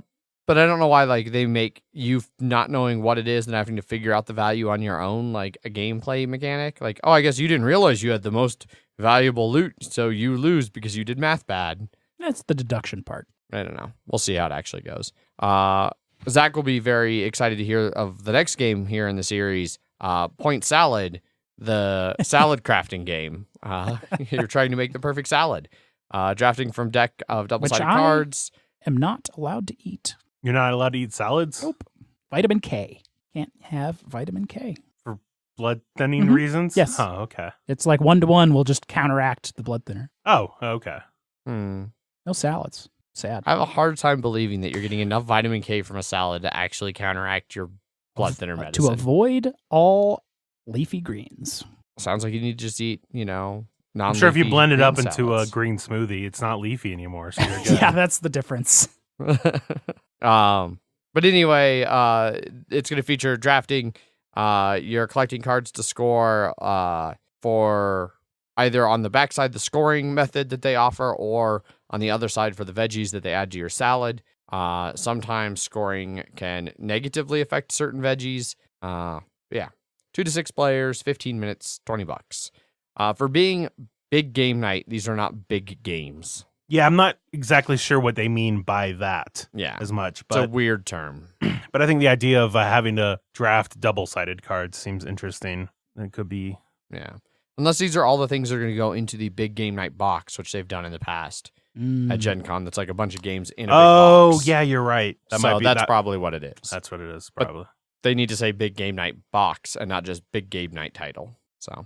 but I don't know why like they make you not knowing what it is and having to figure out the value on your own, like a gameplay mechanic. Like, oh, I guess you didn't realize you had the most valuable loot, so you lose because you did math bad. That's the deduction part. I don't know. We'll see how it actually goes. Zach will be very excited to hear of the next game here in the series, Point Salad, the salad crafting game. You're trying to make the perfect salad. Drafting from deck of double-sided cards. Am not allowed to eat. You're not allowed to eat salads? Nope. Vitamin K. Can't have vitamin K. For blood thinning reasons? Yes. Oh, okay. It's like 1-to-1 will just counteract the blood thinner. Oh, okay. No salads. Sad. I have a hard time believing that you're getting enough vitamin K from a salad to actually counteract your blood thinner medicine. To avoid all leafy greens. Sounds like you need to just eat, I'm sure if you blend it up green into a salads. green smoothie, it's not leafy anymore. So you're good. Yeah, that's the difference. But anyway, it's going to feature drafting. You're collecting cards to score for either on the backside, the scoring method that they offer, or on the other side for the veggies that they add to your salad. Sometimes scoring can negatively affect certain veggies. 2 to 6 players, 15 minutes, $20. For being big game night, these are not big games. Yeah, I'm not exactly sure what they mean by that as much. It's a But weird term. but I think the idea of having to draft double-sided cards seems interesting. It could be... Yeah. Unless these are all the things that are going to go into the big game night box, which they've done in the past at Gen Con. That's like a bunch of games in a big box. Yeah, you're right. That's probably what it is. That's what it is, But probably. they need to say big game night box and not just big game night title. So,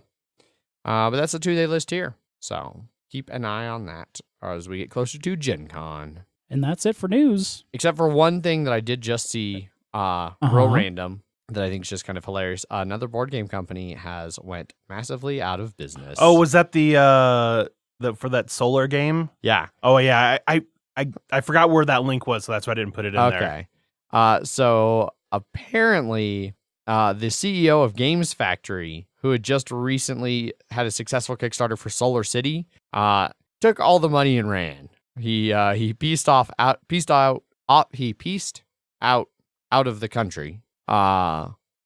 but that's the 2 they list here. So keep an eye on that as we get closer to Gen Con. And that's it for news. Except for one thing that I did just see, real random, that I think is just kind of hilarious. Another board game company has went massively out of business. Oh, was that the for that solar game? Yeah. Oh, yeah. I forgot where that link was, so that's why I didn't put it in there. Okay. So apparently, the CEO of Games Factory, who had just recently had a successful Kickstarter for Solar City, took all the money and ran. He pieced out of the country.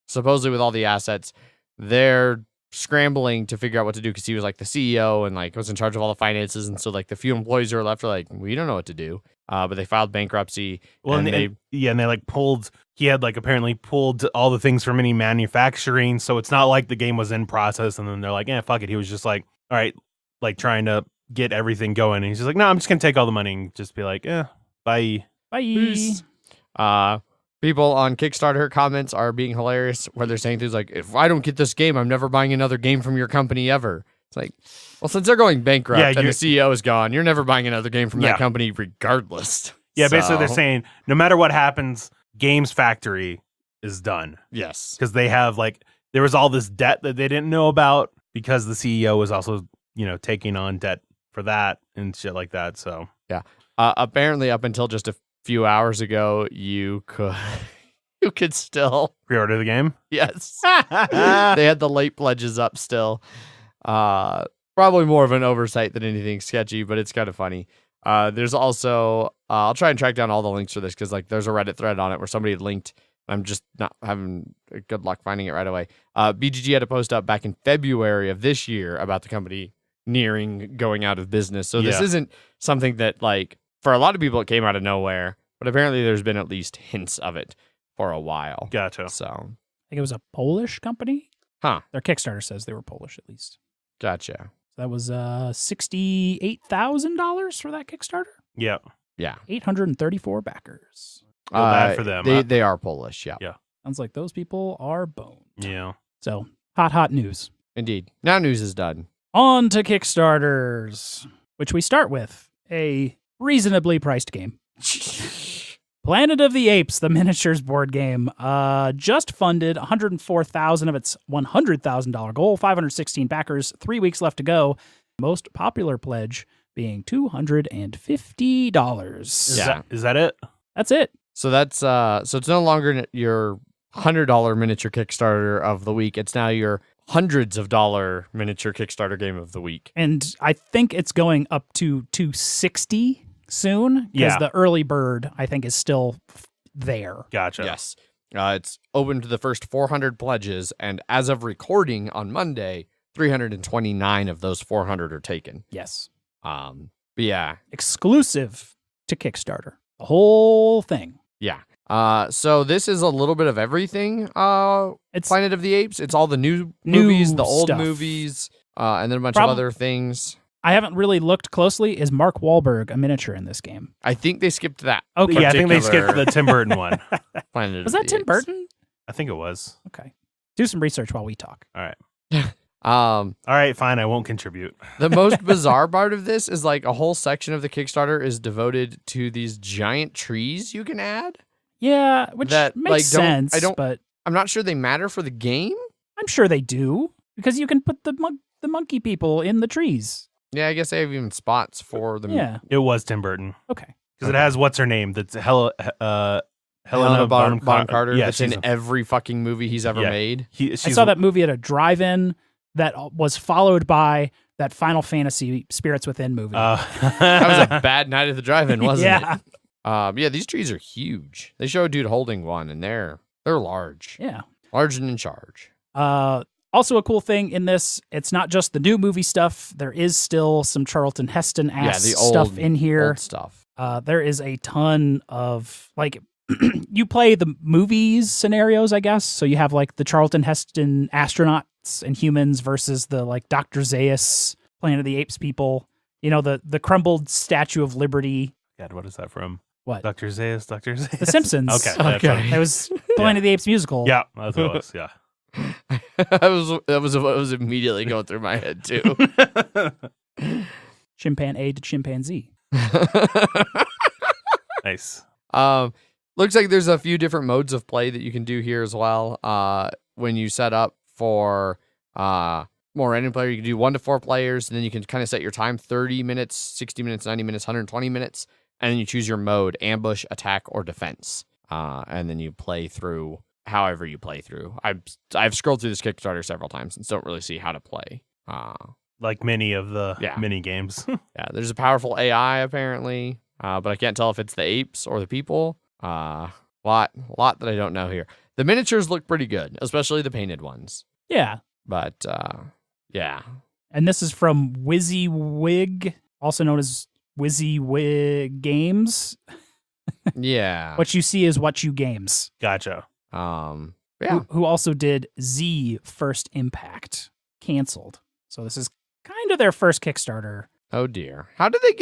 Supposedly with all the assets, they're scrambling to figure out what to do because he was like the CEO and like was in charge of all the finances, and so like the few employees who are left are like, we don't know what to do. But they filed bankruptcy. Well, and they like pulled. He had like apparently pulled all the things from any manufacturing, so it's not like the game was in process. And then they're like, fuck it. He was just like, all right, like trying to get everything going. And he's just like, no, I'm just gonna take all the money and just be like, bye. Peace. People on Kickstarter comments are being hilarious where they're saying things like, if I don't get this game, I'm never buying another game from your company ever. It's like, well, since they're going bankrupt and the CEO is gone, you're never buying another game from that company regardless. Yeah, basically they're saying no matter what happens, Games Factory is done. Yes. Because they have like, there was all this debt that they didn't know about because the CEO was also, taking on debt for that and shit like that. So, yeah. Apparently up until just a few hours ago, you could still pre-order the game. Yes. They had the late pledges up still. Probably more of an oversight than anything sketchy, but it's kind of funny. There's also I'll try and track down all the links for this because like there's a Reddit thread on it where somebody had linked. I'm just not having good luck finding it right away. BGG had a post up back in February of this year about the company nearing going out of business. So this isn't something that like for a lot of people it came out of nowhere, but apparently there's been at least hints of it for a while. Gotcha. So I think it was a Polish company. Huh. Their Kickstarter says they were Polish at least. Gotcha. That was $68,000 for that Kickstarter. Yeah. 834 backers. Feel bad for them. They are Polish. Yeah. Sounds like those people are boned. Yeah. So hot news. Indeed. Now news is done. On to Kickstarters, which we start with a reasonably priced game. Planet of the Apes, the miniatures board game, just funded $104,000 of its $100,000 goal, 516 backers, 3 weeks left to go. Most popular pledge being $250. Is that it? That's it. So that's so it's no longer your $100 miniature Kickstarter of the week. It's now your hundreds of dollar miniature Kickstarter game of the week. And I think it's going up to $260 soon because Yeah. the early bird, I think, is still there. Gotcha. Yes. It's open to the first 400 pledges, and as of recording on Monday, 329 of those 400 are taken. Yes. But yeah. Exclusive to Kickstarter. The whole thing. Yeah. So this is a little bit of everything. It's Planet of the Apes. It's all the new movies, the old stuff. movies, and then a bunch of other things. I haven't really looked closely. Is Mark Wahlberg a miniature in this game? I think they skipped that. Okay. Yeah, I think they particular- skipped the Tim Burton one. Planet Was of that the Tim Apes. Burton? I think it was. Okay. Do some research while we talk. All right. All right, fine. I won't contribute. The most bizarre part of this is like a whole section of the Kickstarter is devoted to these giant trees you can add. Yeah, which That, makes like, sense. I don't- but I'm not sure they matter for the game. I'm sure they do because you can put the monkey people in the trees. Yeah, I guess they have even spots for them. Yeah. It was Tim Burton Okay. because it has what's her name? That's Helena Bonham Carter. Yeah, that's she's in every fucking movie he's ever Yeah. made. I saw that movie at a drive-in that was followed by that Final Fantasy Spirits Within movie. That was a bad night at the drive-in, wasn't Yeah. it? Yeah, these trees are huge. They show a dude holding one, and they're large. Yeah. Large and in charge. Also a cool thing in this, it's not just the new movie stuff. There is still some Charlton Heston ass the stuff old- in here. Old stuff. There is a ton of like you play the movies scenarios, I guess. So you have like the Charlton Heston astronauts and humans versus the like Dr. Zaius Planet of the Apes people. You know, the crumbled Statue of Liberty. God, what is that from? What? Dr. Zaius. The Simpsons. Okay. that's Okay. It was Planet of the Apes musical. Yeah, that's what it was. Yeah. that was what was immediately going through my head too. Chimpan A to chimpanzee. Nice. Looks like there's a few different modes of play that you can do here as well. When you set up for more random player, you can do 1 to 4 players, and then you can kind of set your time: 30 minutes, 60 minutes, 90 minutes, 120 minutes, and then you choose your mode: ambush, attack, or defense. And then you play through however you play through. I've scrolled through this Kickstarter several times and don't really see how to play. Like many of the Yeah. mini games. Yeah, there's a powerful AI apparently, but I can't tell if it's the apes or the people. Lot that I don't know here. The miniatures look pretty good, especially the painted ones. Yeah. But yeah, And this is from WYSIWYG, also known as WYSIWYG Games. yeah. What you see is what you games. Gotcha. Yeah. Who also did Z First Impact, canceled. So this is kind of their first Kickstarter. Oh dear. How did they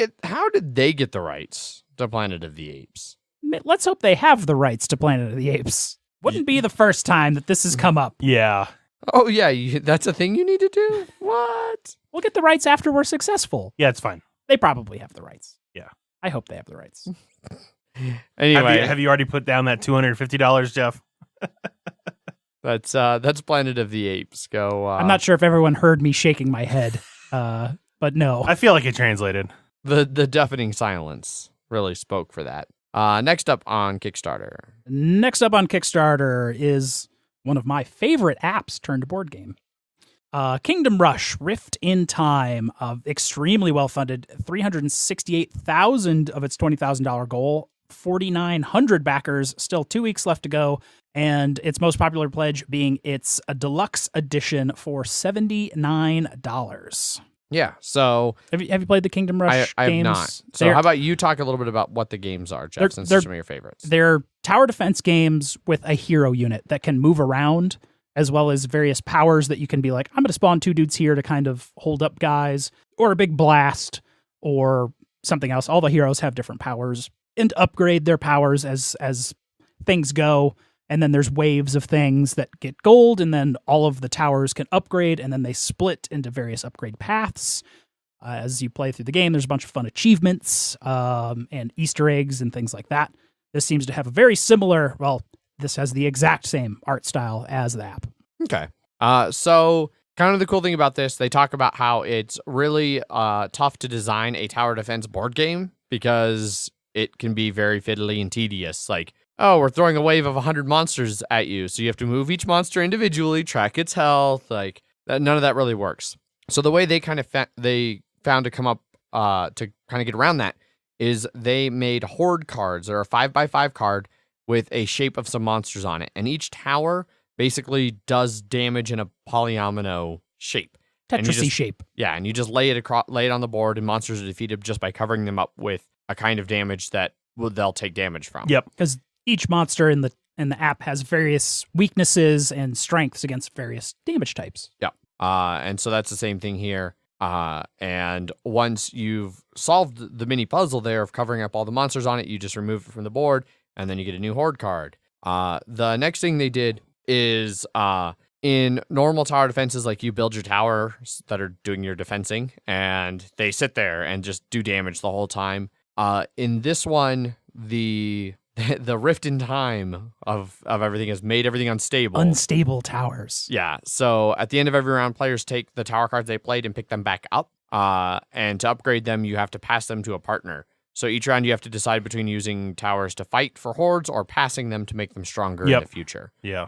get the rights to Planet of the Apes? Let's hope they have the rights to Planet of the Apes. Wouldn't be the first time that this has come up. Yeah. Oh yeah, that's a thing you need to do. What? We'll get the rights after we're successful. Yeah, it's fine. They probably have the rights. Yeah. I hope they have the rights. Anyway, Have you already put down that $250, Jeff? that's Planet of the Apes. Go. I'm not sure if everyone heard me shaking my head, but no. I feel like it translated. The deafening silence really spoke for that. Next up on Kickstarter. Next up on Kickstarter is one of my favorite apps turned board game. Kingdom Rush Rift in Time, extremely well funded, 368,000 of its $20,000 goal, 4,900 backers, still 2 weeks left to go, and its most popular pledge being its a deluxe edition for $79. Yeah. So Have you played the Kingdom Rush I have games? not. So how about you talk a little bit about what the games are, Jeff, since they're some of your favorites? They're tower defense games with a hero unit that can move around, as well as various powers that you can be like, I'm going to spawn 2 dudes here to kind of hold up guys, or a big blast, or something else. All the heroes have different powers and upgrade their powers as things go. And then there's waves of things that get gold, and then all of the towers can upgrade, and then they split into various upgrade paths. As you play through the game, there's a bunch of fun achievements and Easter eggs and things like that. This seems to have a very similar, this has the exact same art style as the app. Okay. So kind of the cool thing about this, they talk about how it's really tough to design a tower defense board game because it can be very fiddly and tedious. Like, oh, we're throwing a wave of 100 monsters at you, so you have to move each monster individually, track its health. Like, none of that really works. So the way they kind of they found to come up to kind of get around that is they made horde cards. They're a 5x5 card with a shape of some monsters on it. And each tower basically does damage in a polyomino shape. Tetris shape. Yeah, and you just lay it on the board, and monsters are defeated just by covering them up with a kind of damage that they'll take damage from. Yep. Because each monster in the app has various weaknesses and strengths against various damage types. Yep. And so that's the same thing here. And once you've solved the mini puzzle there of covering up all the monsters on it, you just remove it from the board, and then you get a new horde card. The next thing they did is in normal tower defenses, like you build your towers that are doing your defensing, and they sit there and just do damage the whole time. In this one, the rift in time of everything has made everything unstable. Unstable towers. Yeah. So at the end of every round, players take the tower cards they played and pick them back up. And to upgrade them, you have to pass them to a partner. So each round you have to decide between using towers to fight for hordes or passing them to make them stronger in the future. Yeah.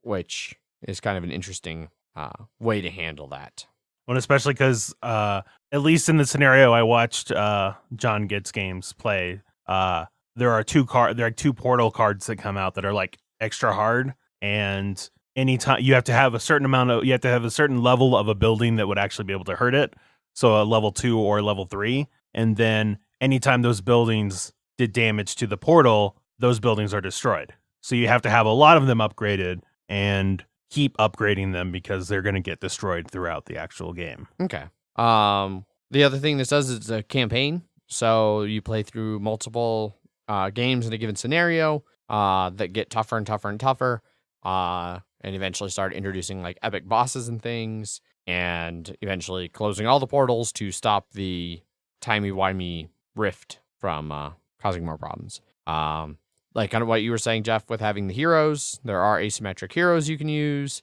Which is kind of an interesting way to handle that. Well, especially because at least in the scenario I watched John Gets Games play, there are two portal cards that come out that are like extra hard, and anytime you have to have a certain level of a building that would actually be able to hurt it. So a level 2 or level 3, and then anytime those buildings did damage to the portal, those buildings are destroyed. So you have to have a lot of them upgraded and keep upgrading them because they're going to get destroyed throughout the actual game. Okay. The other thing this does is a campaign. So you play through multiple games in a given scenario that get tougher and tougher and tougher, and eventually start introducing like epic bosses and things, and eventually closing all the portals to stop the timey-wimey rift from causing more problems. Like kind of what you were saying, Jeff, with having the heroes. There are asymmetric heroes you can use.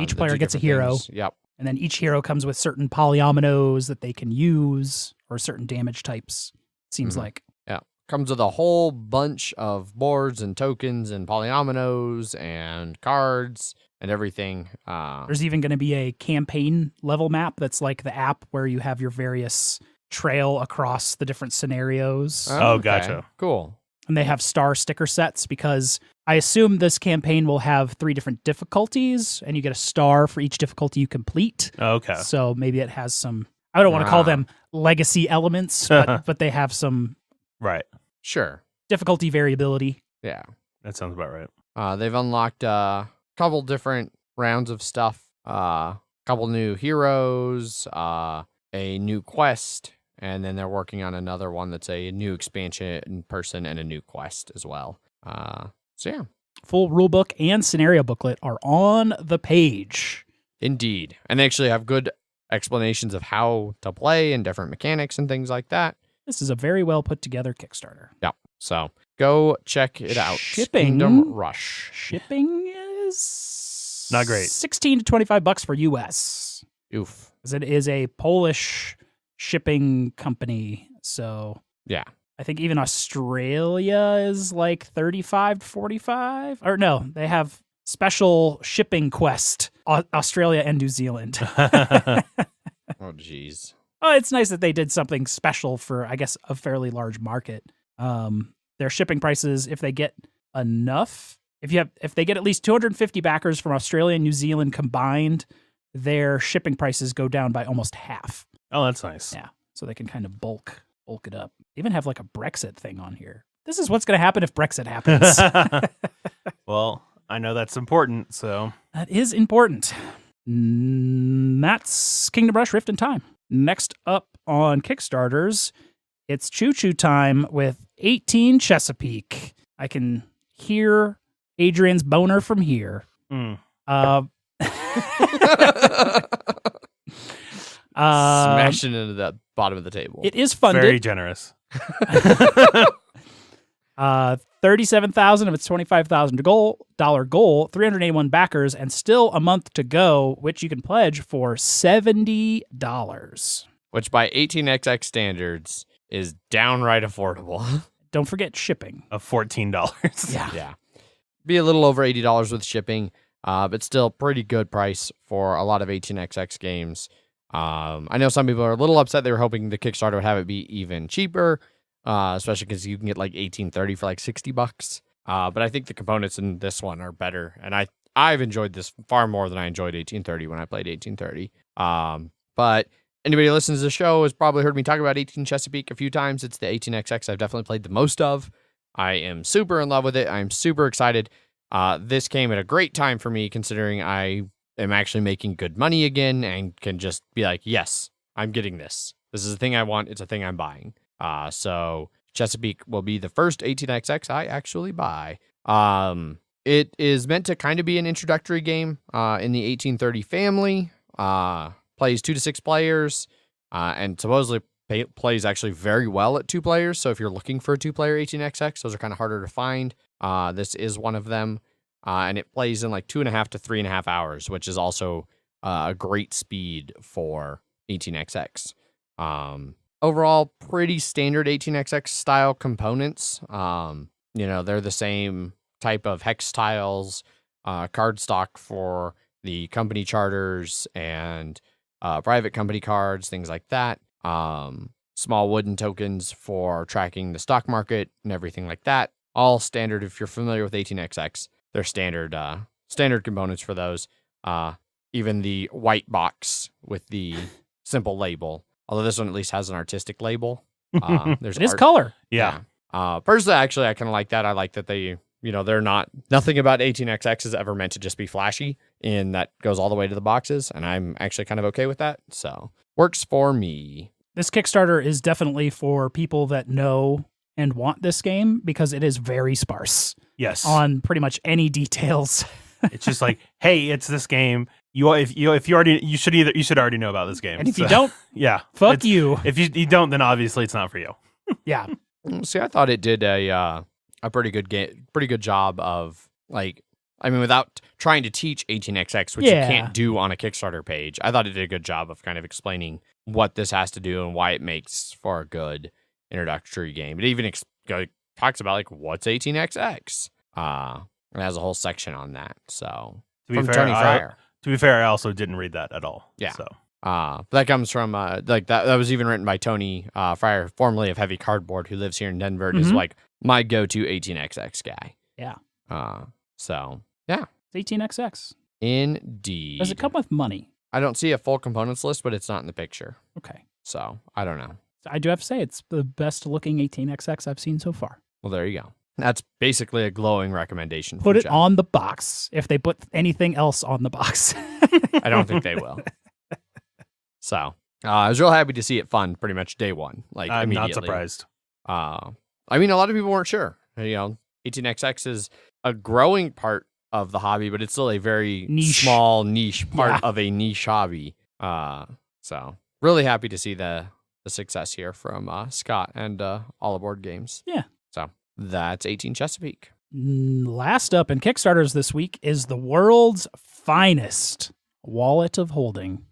Each player gets a hero. Things. Yep. And then each hero comes with certain polyominoes that they can use or certain damage types, seems like. Yeah. Comes with a whole bunch of boards and tokens and polyominoes and cards and everything. There's even going to be a campaign level map that's like the app where you have your various trail across the different scenarios. Oh, gotcha. Cool. And they have star sticker sets because I assume this campaign will have 3 different difficulties, and you get a star for each difficulty you complete. Okay. So maybe it has some, I don't want to call them legacy elements, but they have some right. Sure. difficulty variability. Yeah. That sounds about right. They've unlocked a couple different rounds of stuff, a couple new heroes, a new quest, and then they're working on another one that's a new expansion in person and a new quest as well. So yeah. Full rulebook and scenario booklet are on the page. Indeed. And they actually have good explanations of how to play and different mechanics and things like that. This is a very well put together Kickstarter. Yeah. So go check it out. Shipping. Kingdom Rush. Shipping is not great. $16 to $25 for US. Oof. Because it is a Polish shipping company. So yeah. I think even Australia is like 35 to 45. Or no, they have special shipping quest, Australia and New Zealand. Oh, geez. Oh, it's nice that they did something special for, I guess, a fairly large market. Their shipping prices, if they get enough, if they get at least 250 backers from Australia and New Zealand combined, their shipping prices go down by almost half. Oh, that's nice. Yeah, so they can kind of bulk it up. They even have like a Brexit thing on here. This is what's going to happen if Brexit happens. Well, I know that's important, so. That is important. That's Kingdom Rush Rift in Time. Next up on Kickstarters, it's Choo Choo Time with 18 Chesapeake. I can hear Adrian's boner from here. Smashing into the bottom of the table. It is funded. Very generous. 37,000 of its $25,000 goal, 381 backers, and still a month to go, which you can pledge for $70. Which by 18xx standards is downright affordable. Don't forget shipping. Of $14. Yeah. Be a little over $80 with shipping, but still pretty good price for a lot of 18xx games. I know some people are a little upset. They were hoping the Kickstarter would have it be even cheaper, especially because you can get like 1830 for like $60. But I think the components in this one are better, and I've enjoyed this far more than I enjoyed 1830 when I played 1830. But anybody who listens to the show has probably heard me talk about 18 Chesapeake a few times. It's the 18XX I've definitely played the most of. I am super in love with it. I'm super excited. This came at a great time for me, considering I am actually making good money again and can just be like, yes, I'm getting this. This is a thing I want. It's a thing I'm buying. So Chesapeake will be the first 18XX I actually buy. It is meant to kind of be an introductory game in the 1830 family. Plays 2 to 6 players, and supposedly plays actually very well at 2 players. So if you're looking for a 2-player 18XX, those are kind of harder to find. This is one of them, and it plays in like 2.5 to 3.5 hours, which is also a great speed for 18XX. Overall, pretty standard 18XX style components. They're the same type of hex tiles, card stock for the company charters and private company cards, things like that. Small wooden tokens for tracking the stock market and everything like that. All standard. If you're familiar with 18XX, they're standard components for those. Even the white box with the simple label, although this one at least has an artistic label. There's it is color. Yeah. Personally, actually, I kind of like that. I like that they, nothing about 18XX is ever meant to just be flashy, and that goes all the way to the boxes, and I'm actually kind of okay with that. So works for me. This Kickstarter is definitely for people that know and want this game, because it is very sparse. Yes. On pretty much any details. It's just like, hey, it's this game. You should already know about this game. And if you don't, yeah, fuck you. If you don't, then obviously it's not for you. Yeah. See, I thought it did a pretty good job of, without trying to teach 18XX, which you can't do on a Kickstarter page. I thought it did a good job of kind of explaining what this has to do and why it makes for a good introductory game. It even talks about what's 18XX. It has a whole section on that. So from Tony Fryer. To be fair, I also didn't read that at all. Yeah. So. But that comes from that was even written by Tony Fryer, formerly of Heavy Cardboard, who lives here in Denver. And is my go-to 18XX guy. Yeah. So yeah, it's 18XX. Indeed. Does it come with money? I don't see a full components list, but it's not in the picture. Okay. So I don't know. I do have to say it's the best looking 18XX I've seen so far. Well, there you go. That's basically a glowing recommendation. Put it on the box if they put anything else on the box. I don't think they will. So I was real happy to see it fund pretty much day one. I'm immediately. not surprised. A lot of people weren't sure. 18XX is a growing part of the hobby, but it's still a very small niche part of a niche hobby. So really happy to see the success here from Scott and All Aboard Games. Yeah. So that's 18 Chesapeake. Last up in Kickstarters this week is the world's finest wallet of holding.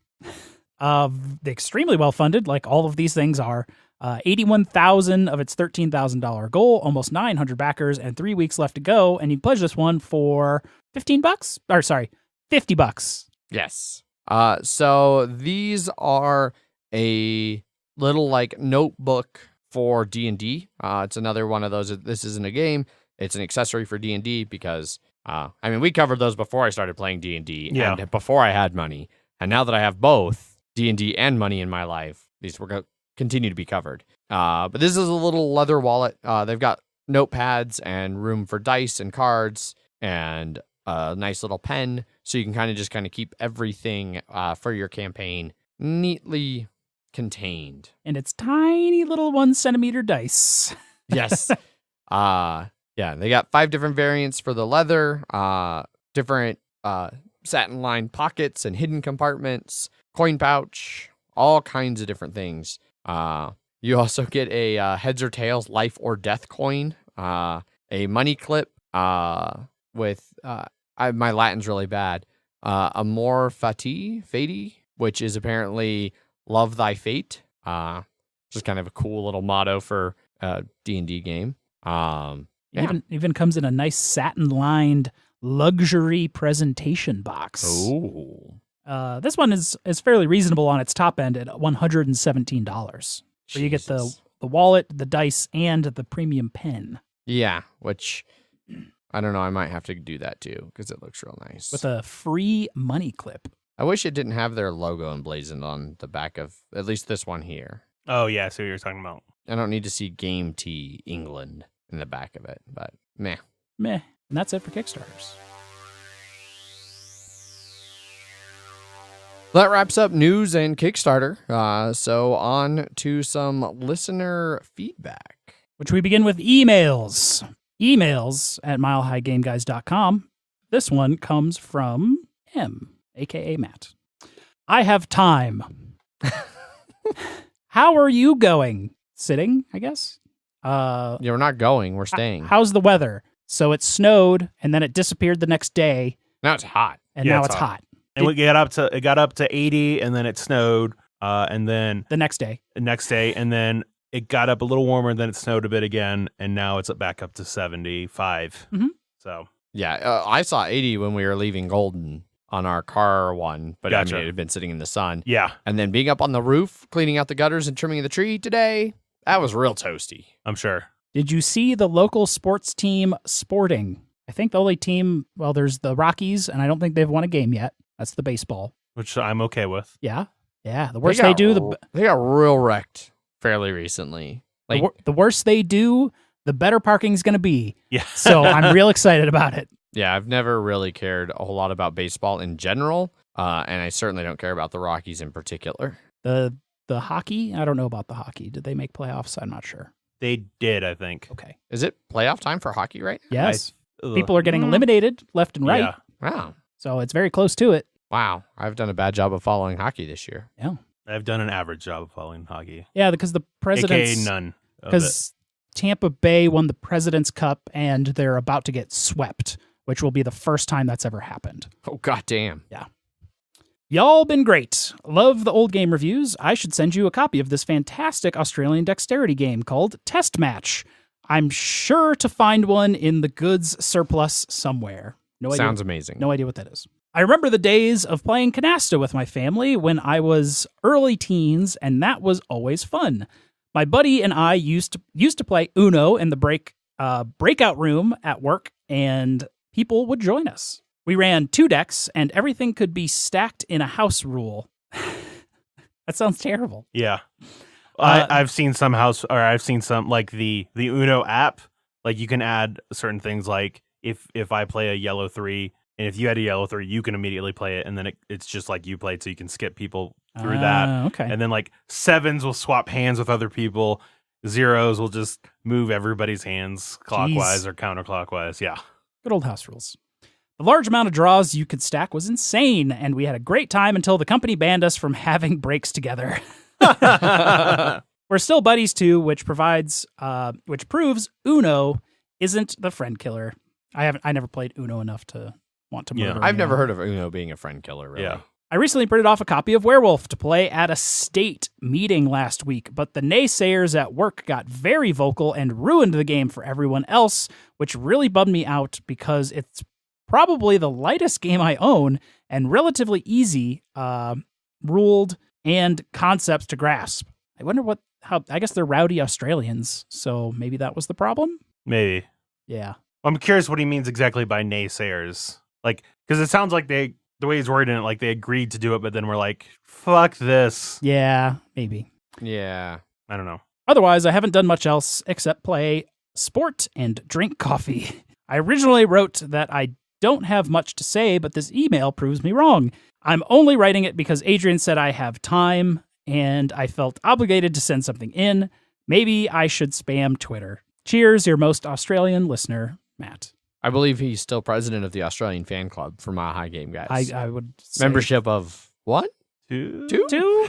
Extremely well funded, like all of these things are. 81,000 of its $13,000 goal, almost 900 backers, and 3 weeks left to go. And you can pledge this one for $50. Yes. So these are a little notebook for D&D. It's another one of those. This isn't a game. It's an accessory for D&D because, we covered those before I started playing D&D and before I had money. And now that I have both D&D and money in my life, these will continue to be covered. But this is a little leather wallet. They've got notepads and room for dice and cards and a nice little pen. So you can kind of keep everything for your campaign neatly contained. And it's tiny little 1 centimeter dice. Yes. They got 5 different variants for the leather, different satin lined pockets and hidden compartments, coin pouch, all kinds of different things. You also get a heads or tails life or death coin, a money clip with my Latin's really bad, amor fati, which is apparently love thy fate. Just kind of a cool little motto for a D&D game. Even comes in a nice satin lined luxury presentation box. Oh, This one is fairly reasonable on its top end at $117. Where you get the wallet, the dice, and the premium pen. Yeah, which I don't know. I might have to do that too because it looks real nice. With a free money clip. I wish it didn't have their logo emblazoned on the back of at least this one here. Oh, yeah, I see what you're talking about. I don't need to see Game Tea England in the back of it, but meh. Meh. And that's it for Kickstarters. That wraps up news and Kickstarter. So on to some listener feedback. Which we begin with emails. Emails at milehighgameguys.com. This one comes from M, a.k.a. Matt. I have time. How are you going? Sitting, I guess? Yeah, we're not going. We're staying. How's the weather? So it snowed, and then it disappeared the next day, Now it's hot. and Yeah, now it's it's hot. And it got up to 80, and then it snowed, and then The next day. the next day, and then it got up a little warmer, then it snowed a bit again, and now it's back up to 75. Mhm. So Yeah, I saw 80 when we were leaving Golden on our car one, but Gotcha. I mean, it had been sitting in the sun. yeah, And then being up on the roof, cleaning out the gutters and trimming the tree today, that was real toasty. I'm sure. Did you see the local sports team sporting? I think the only team, well, there's the Rockies, and I don't think they've won a game yet. That's the baseball. Which I'm okay with. Yeah. Yeah. The worse they do, they got real wrecked fairly recently. Like, the worse they do, the better parking's going to be. Yeah. So I'm real excited about it. yeah, I've never really cared a whole lot about baseball in general, and I certainly don't care about the Rockies in particular. The hockey, I don't know about the hockey. Did they make playoffs? I'm not sure. They did, I think. Okay. Is it playoff time for hockey right now? Yes. People are getting eliminated left and right. Yeah. Wow. So it's very close to it. Wow. I've done a bad job of following hockey this year. Yeah. I've done an average job of following hockey. Yeah, because the president's... AKA none. Because Tampa Bay won the President's Cup, and they're about to get swept, which will be the first time that's ever happened. Oh, goddamn. Y'all been great. Love the old game reviews. I should send you a copy of this fantastic Australian dexterity game called Test Match. I'm sure to find one in the goods surplus somewhere. Sounds amazing. No idea what that is. I remember the days of playing canasta with my family when I was early teens, and that was always fun. My buddy and I used to play Uno in the breakout room at work, and people would join us. We ran 2 decks, and everything could be stacked in a house rule. That sounds terrible. Yeah. I've seen some like the Uno app. Like you can add certain things like if I play a yellow 3, and if you had a yellow 3, you can immediately play it, and then it's just like you played, so you can skip people through that. Okay. And then like 7s will swap hands with other people. 0s will just move everybody's hands clockwise or counterclockwise. Yeah. Good old house rules. The large amount of draws you could stack was insane, and we had a great time until the company banned us from having breaks together. We're still buddies too, which proves Uno isn't the friend killer. I never played Uno enough to want to murder. I've never heard of Uno being a friend killer, really. Yeah. I recently printed off a copy of Werewolf to play at a state meeting last week, but the naysayers at work got very vocal and ruined the game for everyone else, which really bummed me out because it's probably the lightest game I own and relatively easy ruled and concepts to grasp. I wonder I guess they're rowdy Australians, so maybe that was the problem? Maybe. Yeah. I'm curious what he means exactly by naysayers. Like, because it sounds like the way he's wording it, like they agreed to do it, but then we're like, fuck this. Yeah, maybe. Yeah. I don't know. Otherwise, I haven't done much else except play sport and drink coffee. I originally wrote that I don't have much to say, but this email proves me wrong. I'm only writing it because Adrian said I have time, and I felt obligated to send something in. Maybe I should spam Twitter. Cheers, your most Australian listener, Matt. I believe he's still president of the Australian fan club for Mile High Game Guys. I would say Membership of what? 2? 2?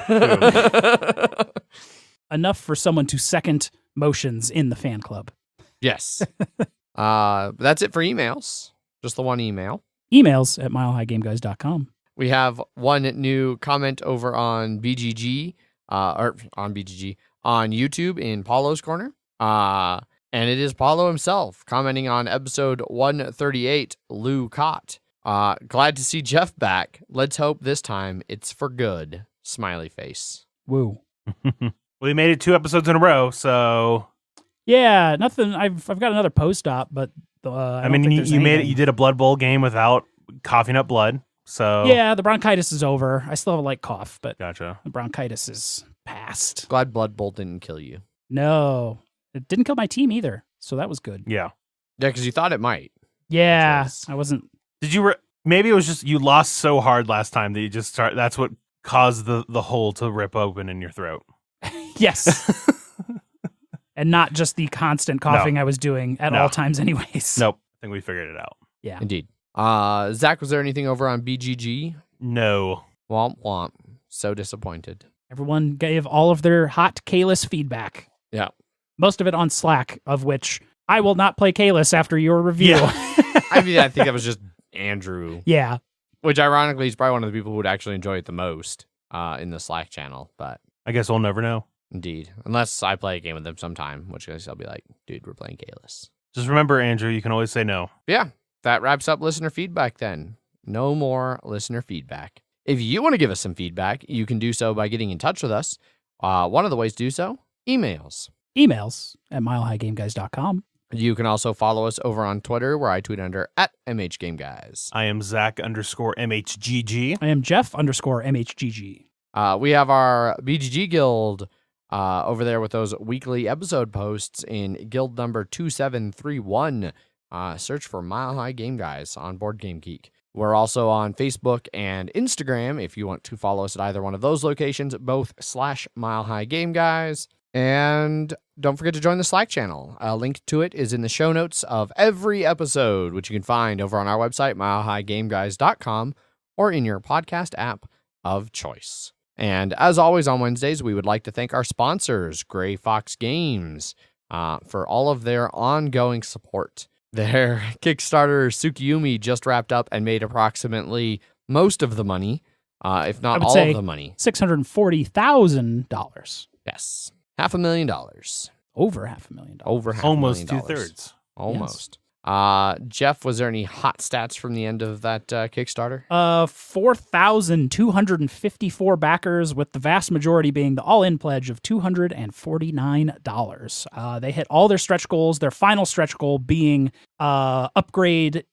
Enough for someone to second motions in the fan club. Yes. That's it for emails. Just the one email. Emails at milehighgameguys.com. We have one new comment over on BGG, on YouTube in Paulo's Corner. And it is Paulo himself commenting on episode 138, Lou Cott. Glad to see Jeff back. Let's hope this time it's for good. Smiley face. Woo. We made it 2 episodes in a row, so Yeah, nothing. I've got another post-op, but I mean, don't think there's you made it. anything. You did a Blood Bowl game without coughing up blood, so Yeah, the bronchitis is over. I still have a light cough, but gotcha. the bronchitis is past. Glad Blood Bowl didn't kill you. No, it didn't kill my team either, so that was good. Yeah. Yeah, because you thought it might. Yeah, Which was- I wasn't. Did you? Maybe it was just you lost so hard last time that you just start. That's what caused the hole to rip open in your throat. Yes. And not just the constant coughing I was doing at all times anyways. Nope. I think we figured it out. Yeah. Indeed. Zach, was there anything over on BGG? No. Womp womp. So disappointed. Everyone gave all of their hot Kalis feedback. Yeah. Most of it on Slack, of which I will not play Kalis after your review. Yeah. I mean, I think that was just Andrew, Yeah. which ironically is probably one of the people who would actually enjoy it the most in the Slack channel. But I guess we'll never know. indeed, unless I play a game with them sometime, which I guess I'll be like, dude, we're playing Kalis. Just remember, Andrew, you can always say no. Yeah, that wraps up listener feedback then. No more listener feedback. If you want to give us some feedback, you can do so by getting in touch with us. One of the ways to do so, emails. Emails at milehighgameguys.com. You can also follow us over on Twitter, where I tweet under @MHGameGuys. I am Zach_MHGG. I am Jeff_MHGG. We have our BGG Guild over there with those weekly episode posts in guild number 2731. Search for Mile High Game Guys on Board Game Geek. We're also on Facebook and Instagram if you want to follow us at either one of those locations, both /Mile High Game Guys. And don't forget to join the Slack channel. A link to it is in the show notes of every episode, which you can find over on our website, milehighgameguys.com, or in your podcast app of choice. And as always on Wednesdays, we would like to thank our sponsors, Gray Fox Games, for all of their ongoing support. Their Kickstarter, Tsukuyumi, just wrapped up and made approximately most of the money, if not all of the money. $640,000. Yes. $500,000. Over $500,000. Over $500,000. Almost 2/3. Almost. Jeff, was there any hot stats from the end of that Kickstarter? 4,254 backers, with the vast majority being the all-in pledge of $249. They hit all their stretch goals. Their final stretch goal being upgraded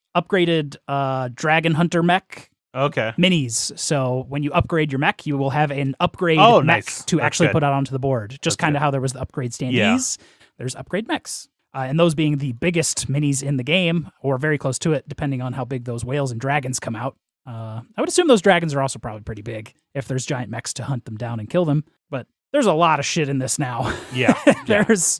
Dragon Hunter mech Okay. minis. So when you upgrade your mech, you will have an upgrade mech nice. to That's actually good. put out onto the board. Just That's kind of good. how there was the upgrade standees. Yeah. There's upgrade mechs. And those being the biggest minis in the game, or very close to it, depending on how big those whales and dragons come out. I would assume those dragons are also probably pretty big if there's giant mechs to hunt them down and kill them. But there's a lot of shit in this now. Yeah. There's,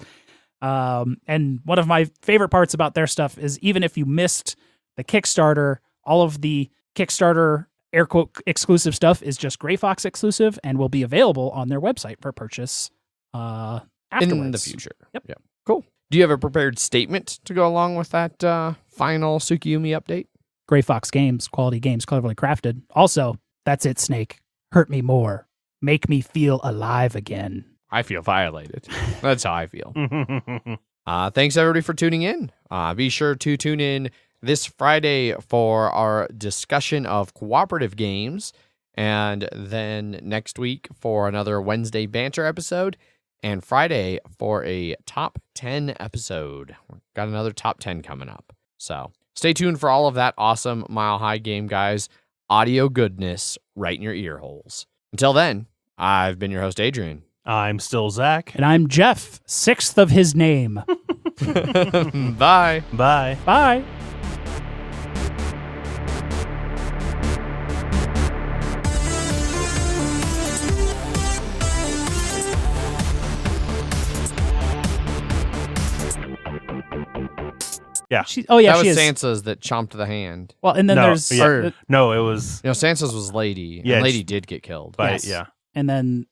and one of my favorite parts about their stuff is even if you missed the Kickstarter, all of the Kickstarter air quote exclusive stuff is just Gray Fox exclusive and will be available on their website for purchase afterwards. In the future. Yep. Cool. Do you have a prepared statement to go along with that final Tsukuyumi update? Gray Fox Games, quality games cleverly crafted. Also, that's it, Snake. Hurt me more. Make me feel alive again. I feel violated. That's how I feel. Thanks, everybody, for tuning in. Be sure to tune in this Friday for our discussion of cooperative games, and then next week for another Wednesday Banter episode, and Friday for a top 10 episode. We've got another top 10 coming up. So stay tuned for all of that awesome Mile High Game Guys audio goodness right in your ear holes. Until then, I've been your host, Adrian. I'm still Zach. And I'm Jeff, sixth of his name. Bye. Bye. Bye. Yeah. She That she was is. Sansa's that chomped the hand. Well, and then No, there's yeah. or- No, it was. You know, Sansa's was Lady, Yeah, and Lady did get killed. But Yes. yeah. and then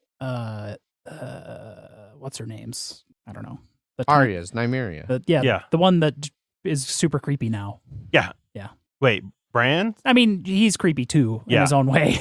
what's her name's? I don't know. The Arya's, Nymeria. Yeah. the one that is super creepy now. Wait, Bran? I mean, he's creepy too in Yeah. his own way.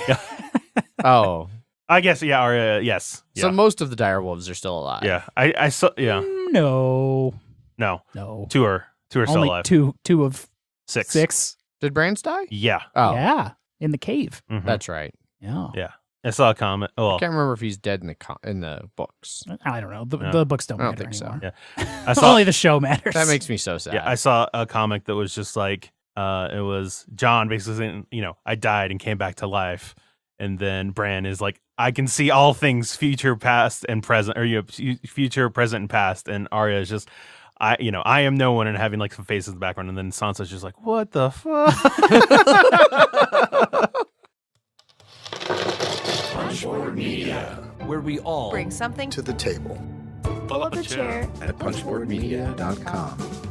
Oh. I guess, yeah, Arya, yes. So Yeah. most of the direwolves are still alive. Yeah. I saw, yeah. No, No. no. Two are still Only alive. two of Six. six. Did Brands die? Yeah. Oh, Yeah, in the cave. Mhm. that's right. Yeah. Yeah. I saw a comment. I Well, can't remember if he's dead in the books. I don't know. No. The books don't I don't matter think so. anymore. Yeah. I saw Only the show matters. That makes me so sad. Yeah, I saw a comic that was just like, it was John basically saying, I died and came back to life. And then Bran is like, I can see all things future, past, and present, or future, present, and past. And Arya is just, I am no one, and having like some faces in the background. And then Sansa's just like, what the fuck? Where we all Bring something to the table. pull up a chair At punchboardmedia.com.